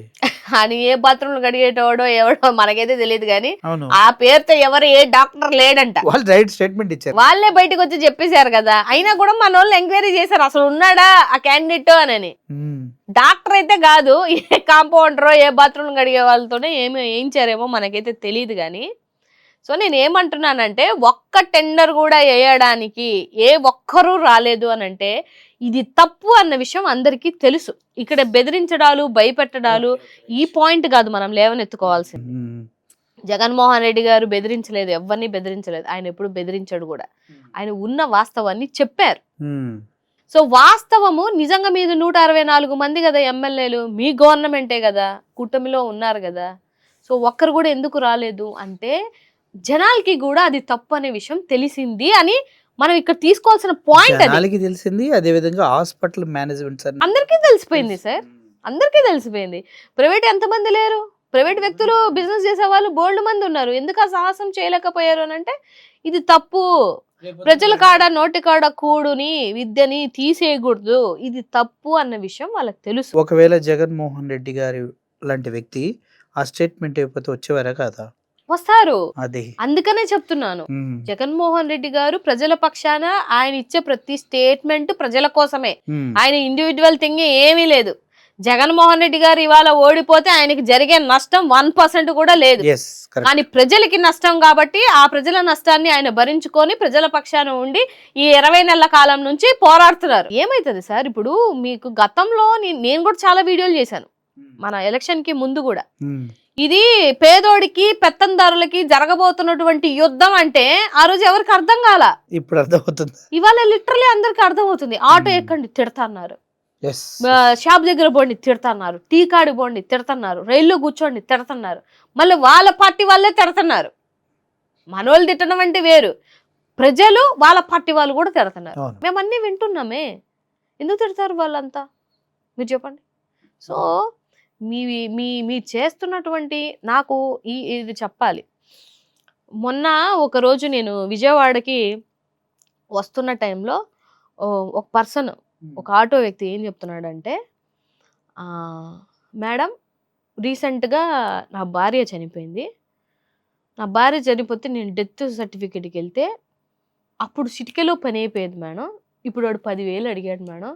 అని ఏ బాత్రూమ్లు కడిగేటోడో ఎవడో మనకైతే తెలియదు కానీ అవును, ఆ పేరుతో ఎవరు ఏ డాక్టర్ లేడంట. వాళ్ళు రైట్ స్టేట్మెంట్ ఇచ్చారు, వాళ్ళే బయటకు వచ్చి చెప్పేశారు కదా. అయినా కూడా మన వాళ్ళు ఎంక్వైరీ చేశారు అసలు ఉన్నాడా ఆ క్యాండిడేట్ అని. డాక్టర్ అయితే కాదు, ఏ కాంపౌండరో ఏ బాత్రూమ్ కడిగే వాళ్ళతోనే ఏమి వేయించారేమో మనకైతే తెలియదు కానీ. సో నేను ఏమంటున్నానంటే ఒక్క టెండర్ కూడా వేయడానికి ఏ ఒక్కరూ రాలేదు అని అంటే ఇది తప్పు అన్న విషయం అందరికీ తెలుసు. ఇక్కడ బెదిరించడాలు, భయపెట్టడాలు ఈ పాయింట్ కాదు మనం లేవనెత్తుకోవాల్సింది. జగన్మోహన్ రెడ్డి గారు బెదిరించలేదు, ఎవరిని బెదిరించలేదు, ఆయన ఎప్పుడు బెదిరించాడు కూడా. ఆయన ఉన్న వాస్తవాన్ని చెప్పారు. సో వాస్తవము నిజంగా మీద 164 మంది కదా ఎమ్మెల్యేలు, మీ గవర్నమెంటే కదా, కూటమిలో ఉన్నారు కదా. సో ఒక్కరు కూడా ఎందుకు రాలేదు అంటే జనాలకి కూడా అది తప్పు అనే విషయం తెలిసింది అని మనం ఇక్కడ తీసుకోవాల్సిన పాయింట్. జనాలకి తెలిసింది, అదే విధంగా హాస్పిటల్ మేనేజ్మెంట్ అందరికీ తెలిసిపోయింది సార్, అందరికీ తెలిసిపోయింది. ప్రైవేట్ ఎంతమంది లేరు, ప్రైవేట్ వ్యక్తులు బిజినెస్ చేసే వాళ్ళు బోల్డ్ మంది ఉన్నారు. ఎందుకు ఆ సాహసం చేయలేకపోయారు అని అంటే ఇది తప్పు. ప్రజల కాడ నోటి కాడ కూడుని విద్యని తీసేయకూడదు, ఇది తప్పు అన్న విషయం వాళ్ళకి తెలుసు. ఒకవేళ జగన్మోహన్ రెడ్డి గారి లాంటి వ్యక్తి ఆ స్టేట్మెంట్ ఇవ్వకపోతే వచ్చేవారా కాదా? వస్తారు. అది అందుకనే చెప్తున్నాను, జగన్మోహన్ రెడ్డి గారు ప్రజల పక్షాన ఆయన ఇచ్చే ప్రతి స్టేట్మెంట్ ప్రజల కోసమే. ఆయన ఇండివిజువల్ థింగ్ ఏమీ లేదు. జగన్మోహన్ రెడ్డి గారు ఇవాళ ఓడిపోతే ఆయనకి జరిగే నష్టం 1% కూడా లేదు. కానీ ప్రజలకి నష్టం కాబట్టి ఆ ప్రజల నష్టాన్ని ఆయన భరించుకొని ప్రజల పక్షాన ఉండి ఈ 20 నెలల కాలం నుంచి పోరాడుతున్నారు. ఏమైతుంది సార్, ఇప్పుడు మీకు గతంలో నేను కూడా చాలా వీడియోలు చేశాను మన ఎలక్షన్ కి ముందు కూడా. ఇది పేదోడికి పెత్తందారులకి జరగబోతున్నటువంటి యుద్ధం అంటే ఆ రోజు ఎవరికి అర్థం కాల, ఇప్పుడు అర్థమవుతుంది. ఇవాళ లిటరలీ అందరికి అర్థమవుతుంది. ఆటో ఎక్కండి తిడతాన్నారు, షాప్ దగ్గర పోండి తిడతన్నారు, టీ కాడి పోండి తిడతన్నారు, రైల్లో కూర్చోండి తిడతన్నారు, మళ్ళీ వాళ్ళ పార్టీ వాళ్ళే తిడతన్నారు. మనోళ్ళు తిట్టడం అంటే వేరు, ప్రజలు వాళ్ళ పార్టీ వాళ్ళు కూడా తిడతన్నారు. మేము అన్నీ వింటున్నామే, ఎందుకు తిడతారు వాళ్ళంతా మీరు చెప్పండి. సో మీ చేస్తున్నటువంటి నాకు ఇది చెప్పాలి. మొన్న ఒకరోజు నేను విజయవాడకి వస్తున్న టైంలో ఒక పర్సన్, ఒక ఆటో వ్యక్తి ఏం చెప్తున్నాడంటే, మేడం రీసెంట్గా నా భార్య చనిపోయింది, నా భార్య చనిపోతే నేను డెత్ సర్టిఫికేట్కి వెళ్తే అప్పుడు చిటికెలో పని అయిపోయేది మేడం, ఇప్పుడు వాడు 10,000 అడిగాడు మేడం,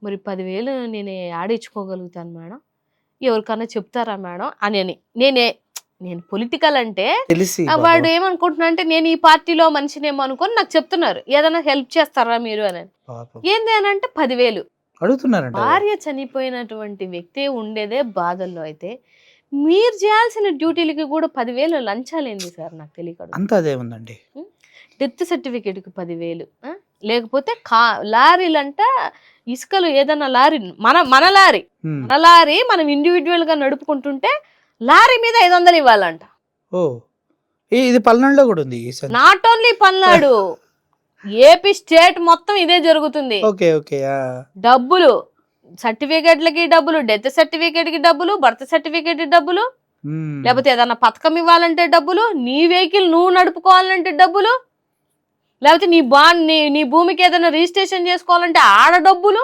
మరి 10,000 నేను ఆడించుకోగలుగుతాను మేడం, ఎవరికన్నా చెప్తారా మేడం అని. నేను పొలిటికల్ అంటే వాడు ఏమనుకుంటున్నా అంటే నేను ఈ పార్టీలో మనిషినేమో అనుకొని నాకు చెప్తున్నారు, ఏదైనా హెల్ప్ చేస్తారా మీరు అని. ఏంది అని అంటే 10,000 అడుగుతున్నారు. భార్య చనిపోయినటువంటి వ్యక్తి ఉండేదే బాధల్లో, అయితే మీరు చేయాల్సిన డ్యూటీలకి కూడా 10,000 లంచాలేంది సార్, నాకు తెలియదు. అంత అదేముందండి, డెత్ సర్టిఫికేట్కి 10,000, లేకపోతే లారీలంట ఇసుకలు, ఏదైనా లారీ మన లారీ మనం ఇండివిజువల్ గా నడుపుకుంటుంటే లారీ మీద 500 ఇవ్వాలంట. ఇది పల్నాడులో కూడా ఉంది. Not only Palnadu, AP state మొత్తం ఇదే జరుగుతుంది. డబ్బులు సర్టిఫికేట్లకి డబ్బులు, డెత్ సర్టిఫికేట్ కి డబ్బులు, బర్త్ సర్టిఫికేట్ డబ్బులు, లేకపోతే ఏదన్నా పథకం ఇవ్వాలంటే డబ్బులు, నీ వెహికల్ నువ్వు నడుపుకోవాలంటే డబ్బులు, లేకపోతే నీ భూమికి ఏదైనా రిజిస్ట్రేషన్ చేసుకోవాలంటే ఆడ డబ్బులు.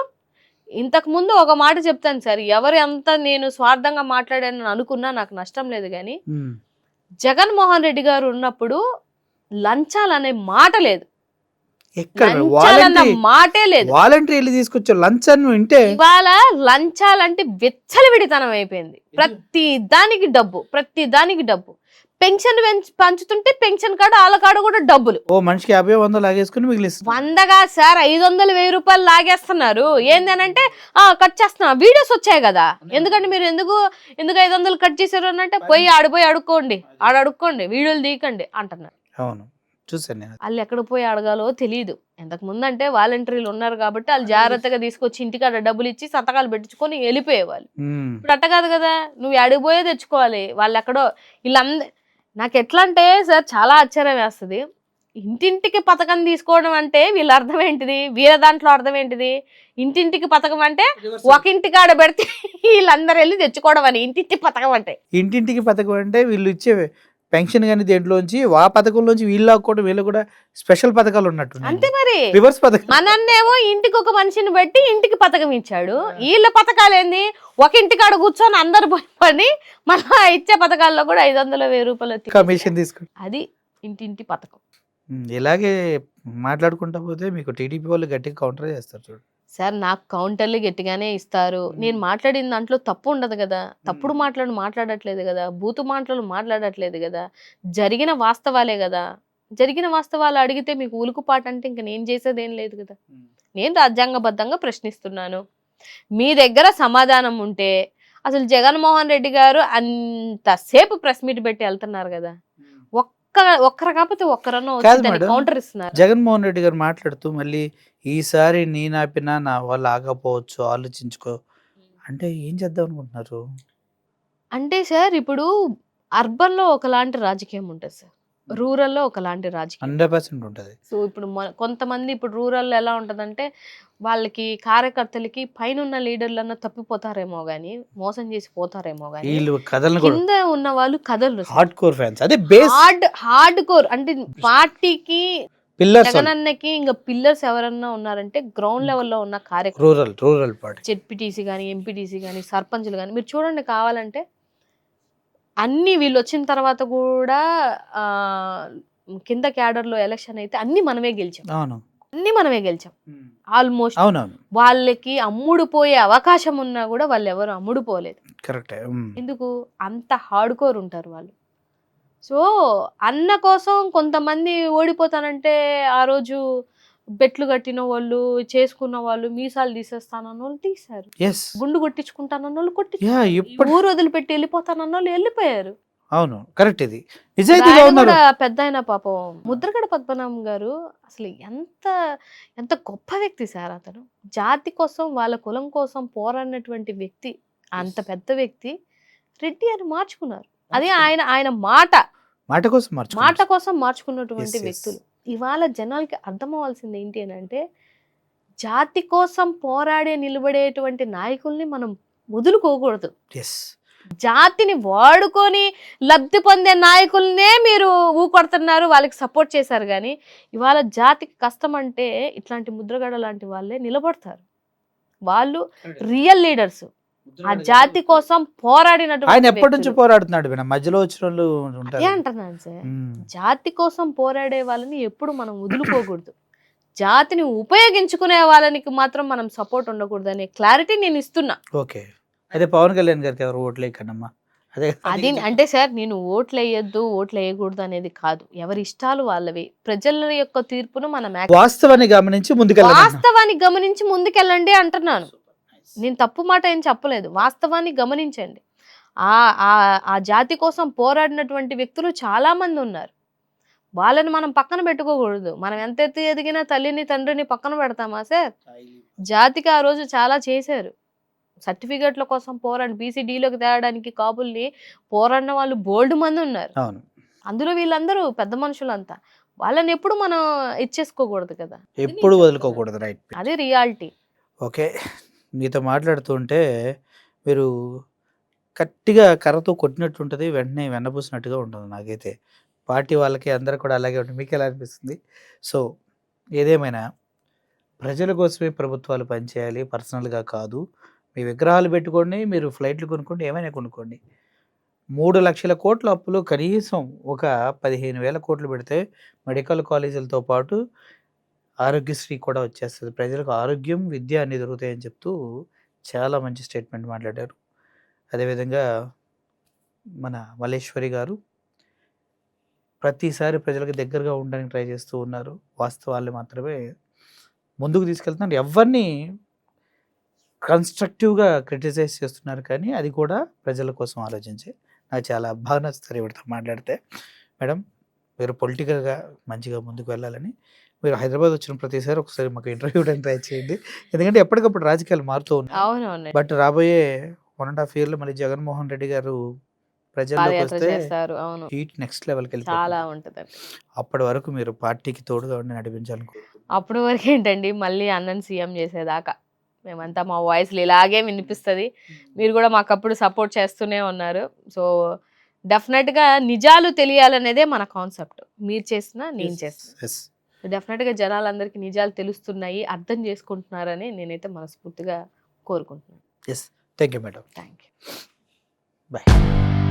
ఇంతకు ముందు ఒక మాట చెప్తాను సార్, ఎవరు ఎంత నేను స్వార్థంగా మాట్లాడానని అనుకున్నా నాకు నష్టం లేదు, కానీ జగన్మోహన్ రెడ్డి గారు ఉన్నప్పుడు లంచాలనే మాట లేదు, మాటే లేదు. వాలంటీర్లు తీసుకొచ్చారు లంచాన్ని వింటే ఇవాళ లంచాలంటే విచ్చలవిడితనం అయిపోయింది. ప్రతి దానికి డబ్బు. పెన్షన్ పంచుతుంటే పెన్షన్ కార్డు వాళ్ళ కాడు కూడా డబ్బులు. మనిషికి 50-100 లాగేసుకుని మిగిలిస్తారు. 100గా సార్ 500-1000 రూపాయలు లాగేస్తున్నారు. ఏందనంటే కట్ చేస్తున్నా, వీడియోస్ వచ్చాయి కదా, ఎందుకంటే మీరు ఎందుకు 500 కట్ చేశారు అని అంటే పోయి అడుక్కోండి, అడుక్కోండి, వీడియోలు తీయకండి అంటున్నారు. అవును, చూసాను నేను. వాళ్ళు ఎక్కడ పోయి అడగాలో తెలియదు. ఇంతకు ముందు అంటే వాలంటీర్లు ఉన్నారు కాబట్టి వాళ్ళు జాగ్రత్తగా తీసుకొచ్చి ఇంటికాడ డబ్బులు ఇచ్చి సంతకాలు పెట్టించుకొని వెళ్ళిపోయేవాళ్ళు. ఇప్పుడు అట్ట కాదు కదా, నువ్వు అడిగిపోయే తెచ్చుకోవాలి. వాళ్ళు ఎక్కడో నాకు ఎట్లా అంటే సార్ చాలా ఆశ్చర్యం వేస్తుంది. ఇంటింటికి పథకం తీసుకోవడం అంటే వీళ్ళ అర్థం ఏంటిది, వీళ్ళ దాంట్లో అర్థం ఏంటిది? ఇంటింటికి పథకం అంటే ఒక ఇంటికాడ పెడితే వీళ్ళందరూ వెళ్ళి తెచ్చుకోవడం అని ఇంటింటి పథకం అంటే. ఇంటింటికి పథకం అంటే వీళ్ళు ఇచ్చే పెన్షన్ కానీ దేంట్లోంచి ఆ పథకంలోంచి వీళ్ళు కూడా వీళ్ళు కూడా స్పెషల్ పథకాలు ఉన్నట్టు. అంతే మరి, రివర్స్ పథకం. మనన్నేమో ఇంటికి ఒక మనిషిని పెట్టి ఇంటికి పథకం ఇచ్చాడు, వీళ్ళ పథకాలు ఏంది ఒక ఇంటికాడ కూర్చొని అందరు పని మళ్ళా ఇచ్చే పథకాల్లో కూడా 500-1000 రూపాయలు కమిషన్ తీసుకుని, అది ఇంటింటి పథకం. ఇలాగే మాట్లాడుకుంటా పోతే మీకు టీడీపీ వాళ్ళు గట్టిగా కౌంటర్ చేస్తారు చూడు సార్. నాకు కౌంటర్లు గట్టిగానే ఇస్తారు. నేను మాట్లాడిన దాంట్లో తప్పు ఉండదు కదా, తప్పుడు మాటలను మాట్లాడట్లేదు కదా, బూతు మాటలు మాట్లాడట్లేదు కదా, జరిగిన వాస్తవాలే కదా. జరిగిన వాస్తవాలు అడిగితే మీకు ఉలుకుపాట అంటే ఇంకా నేను చేసేది ఏం లేదు కదా. నేను రాజ్యాంగబద్ధంగా ప్రశ్నిస్తున్నాను. మీ దగ్గర సమాధానం ఉంటే అసలు జగన్మోహన్ రెడ్డి గారు అంతసేపు ప్రెస్ మీట్ పెట్టి వెళ్తున్నారు కదా, ఒక్కరు కాకపోతే ఒక్కరన్నా కౌంటర్ ఇస్తున్నారు. జగన్మోహన్ రెడ్డి గారు మాట్లాడుతూ మళ్ళీ ఈసారి నేనాపినా నా వాళ్ళు ఆగపోవచ్చు, ఆలోచించుకో అంటే ఏం చేద్దాం అనుకుంటున్నారు? అంటే సార్ ఇప్పుడు అర్బన్ లో ఒకలాంటి రాజకీయం ఉంటుంది సార్, రూరల్లో ఒకలాంటి రాజకీయం. 100% ఉంటుంది. సో ఇప్పుడు కొంతమంది ఇప్పుడు రూరల్ ఎలా ఉంటదంటే వాళ్ళకి కార్యకర్తలకి పైనున్న లీడర్లన్నా తప్పిపోతారేమో గాని, మోసం చేసి పోతారేమో గాని, వీళ్ళు కథలను కూడా కింద ఉన్న వాళ్ళు కదలరు. హార్డ్ కోర్ ఫ్యాన్స్, అదే బేస్ హార్డ్ కోర్ అంటే పార్టీకి పిల్లర్స్, జగనన్నకి ఇంకా పిల్లర్స్ ఎవరన్నా ఉన్నారంటే గ్రౌండ్ లెవెల్లో ఉన్న కార్యకర్తలు, రూరల్ పార్టీ, జెడ్పీటీసీ కానీ, ఎంపీటీసీ కానీ, సర్పంచులు కానీ మీరు చూడండి. కావాలంటే అన్ని వీళ్ళు వచ్చిన తర్వాత కూడా కింద క్యాడర్లో ఎలక్షన్ అయితే అన్ని మనమే గెలిచాం. అవును, అన్ని మనమే గెలిచాం ఆల్మోస్ట్. అవునవును, వాళ్ళకి అమ్ముడు పోయే అవకాశం ఉన్నా కూడా వాళ్ళు ఎవరు అమ్ముడు పోలేదు. కరెక్టే. ఎందుకు అంత హార్డ్ కోర్ ఉంటారు వాళ్ళు. సో అన్న కోసం కొంతమంది ఓడిపోతానంటే ఆ రోజు బెట్లు కట్టిన వాళ్ళు, చేసుకున్న వాళ్ళు, మీసాలు తీసేస్తానన్న వాళ్ళు తీశారు, ఎస్, గుండు కొట్టించుకుంటానన్న వాళ్ళు యా, కొట్టించుకున్నారు, ఇప్పుడు ఊరు వదిలిపెట్టి వెళ్ళిపోతానన్న వాళ్ళు వెళ్ళిపోయారు. అవును, కరెక్ట్. ఇది నిజాయితీగా ఆయన ఉన్నారు. కూడా పెద్ద ఆయన పాపం ముద్రగడ పద్మనాభం గారు అసలు ఎంత ఎంత గొప్ప వ్యక్తి సార్. అతను జాతి కోసం వాళ్ళ కులం కోసం పోరాడినటువంటి వ్యక్తి. అంత పెద్ద వ్యక్తి రెడ్డి అని మార్చుకున్నారు. అది ఆయన ఆయన మాట మాట కోసం మార్చుకున్నటువంటి Yes, yes. వ్యక్తులు. ఇవాళ జనాలకి అర్థం అవ్వాల్సింది ఏంటి అని అంటే జాతి కోసం పోరాడే నిలబడేటువంటి నాయకుల్ని మనం వదులుకోకూడదు. ఎస్, జాతిని వాడుకొని లబ్ధి పొందే నాయకులనే మీరు ఊకొడుతున్నారు, వాళ్ళకి సపోర్ట్ చేశారు. కానీ ఇవాళ జాతికి కష్టం అంటే ఇట్లాంటి ముద్రగడ లాంటి వాళ్ళే నిలబడతారు. వాళ్ళు రియల్ లీడర్స్, ఆ జాతి కోసం ఆయన పోరాడినటువంటి ఎప్పటి నుంచి వ్యక్తులు. పోరాడుతున్నాడు, మధ్యలో వచ్చిన వాళ్ళు అదే ఉంటారు. అంటున్నాను సార్, జాతి కోసం పోరాడే వాళ్ళని ఎప్పుడు మనం వదులుకోకూడదు. జాతిని ఉపయోగించుకునే వాళ్ళనికి మాత్రం మనం సపోర్ట్ ఉండకూడదు అనే క్లారిటీ నేను ఇస్తున్నా. ఓకే, అదే పవన్ కళ్యాణ్ గారికి ఎవరు ఓట్లు వేయకనమ్మా, అదే అది అంటే సార్ నేను ఓట్లు వేయొద్దు, ఓట్లు వేయకూడదు అనేది కాదు. ఎవరి ఇష్టాలు వాళ్ళవి. ప్రజల యొక్క తీర్పును మనం వాస్తవాన్ని గమనించి ముందుకెళ్ళాలి. వాస్తవాన్ని గమనించి ముందుకెళ్ళండి అంటున్నాను. నేను తప్పు మాట ఏం చెప్పలేదు. వాస్తవాన్ని గమనించండి. ఆ ఆ ఆ జాతి కోసం పోరాడినటువంటి వ్యక్తులు చాలా మంది ఉన్నారు. వాళ్ళని మనం పక్కన పెట్టుకోకూడదు. మనం ఎంత ఎదిగినా తల్లిని తండ్రిని పక్కన పెడతామా సార్? జాతికి ఆ రోజు చాలా చేశారు. సర్టిఫికెట్ల కోసం పోరాడి బీసీడీలోకి తేవడానికి కాపుల్ని పోరాడిన వాళ్ళు బోల్డ్ మంది ఉన్నారు. అవును, అందులో వీళ్ళందరూ పెద్ద మనుషులంతా. వాళ్ళని ఎప్పుడు మనం ఇచ్చేసుకోకూడదు కదా, ఎప్పుడు వదులుకోకూడదు. రైట్, అది రియాలిటీ. ఓకే. మీతో మాట్లాడుతుంటే మీరు గట్టిగా కర్రతో కొట్టినట్టు ఉంటుంది, వెంటనే వెన్నపూసినట్టుగా ఉంటుంది. నాకైతే పార్టీ వాళ్ళకి అందరూ కూడా అలాగే ఉంటుంది. మీకు ఎలా అనిపిస్తుంది? సో ఏదేమైనా ప్రజల కోసమే ప్రభుత్వాలు పనిచేయాలి, పర్సనల్గా కాదు. మీ విగ్రహాలు పెట్టుకోండి, మీరు ఫ్లైట్లు కొనుక్కోండి, ఏమైనా కొనుక్కోండి. 3 లక్షల కోట్ల అప్పులు కనీసం ఒక 15,000 కోట్లు పెడితే మెడికల్ కాలేజీలతో పాటు ఆరోగ్యశ్రీ కూడా వచ్చేస్తుంది. ప్రజలకు ఆరోగ్యం, విద్య అన్నీ దొరుకుతాయని చెప్తూ చాలా మంచి స్టేట్మెంట్ మాట్లాడారు. అదేవిధంగా మన మల్లేశ్వరి గారు ప్రతిసారి ప్రజలకు దగ్గరగా ఉండడానికి ట్రై చేస్తూ ఉన్నారు. వాస్తవాలు మాత్రమే ముందుకు తీసుకెళ్తున్నారు. ఎవరిని కన్స్ట్రక్టివ్గా క్రిటిసైజ్ చేస్తున్నారు, కానీ అది కూడా ప్రజల కోసం ఆలోచించి నాకు చాలా బాగా నచ్చుతారు ఎవరితో మాట్లాడితే. మేడం, మీరు పొలిటికల్గా మంచిగా ముందుకు వెళ్ళాలని, మీరు హైదరాబాద్ వచ్చిన ప్రతిసారి ఒకసారి మాకు ఇంటర్వ్యూ ఇవ్వడానికి ట్రై చేయండి. ఎందుకంటే ఎప్పటికప్పుడు రాజకీయాలు మారుతూ ఉన్నాయి. అవునవును, బట్ రాబోయే 1.5 yearలో మళ్ళీ జగన్మోహన్ రెడ్డి గారు ప్రజల్లోకి పాదయాత్ర వస్తే చేస్తారు. అవును, హీట్ నెక్స్ట్ లెవెల్కి వెళ్ళిపోతుంది. చాలా ఉంటదండి. అప్పటి వరకు మీరు పార్టీకి తోడుగా ఉండి నడిపించాలనుకుంటున్నాను. అప్పుడు వరకు ఏంటండి, మళ్ళీ అన్నని సీఎం చేసేదాకా మేమంతా మా వాయిస్లు ఇలాగే వినిపిస్తుంది. మీరు కూడా మాకు అప్పుడు సపోర్ట్ చేస్తూనే ఉన్నారు. సో డెఫినెట్గా నిజాలు తెలియాలనేదే మన కాన్సెప్ట్. మీరు చేసినా నేను చేస్తున్నా, ఎస్, డెఫినెట్గా జనాలందరికీ నిజాలు తెలుస్తున్నాయి, అర్థం చేసుకుంటున్నారని నేనైతే మనస్ఫూర్తిగా కోరుకుంటున్నాను. Yes. Thank you madam. Thank you. Bye.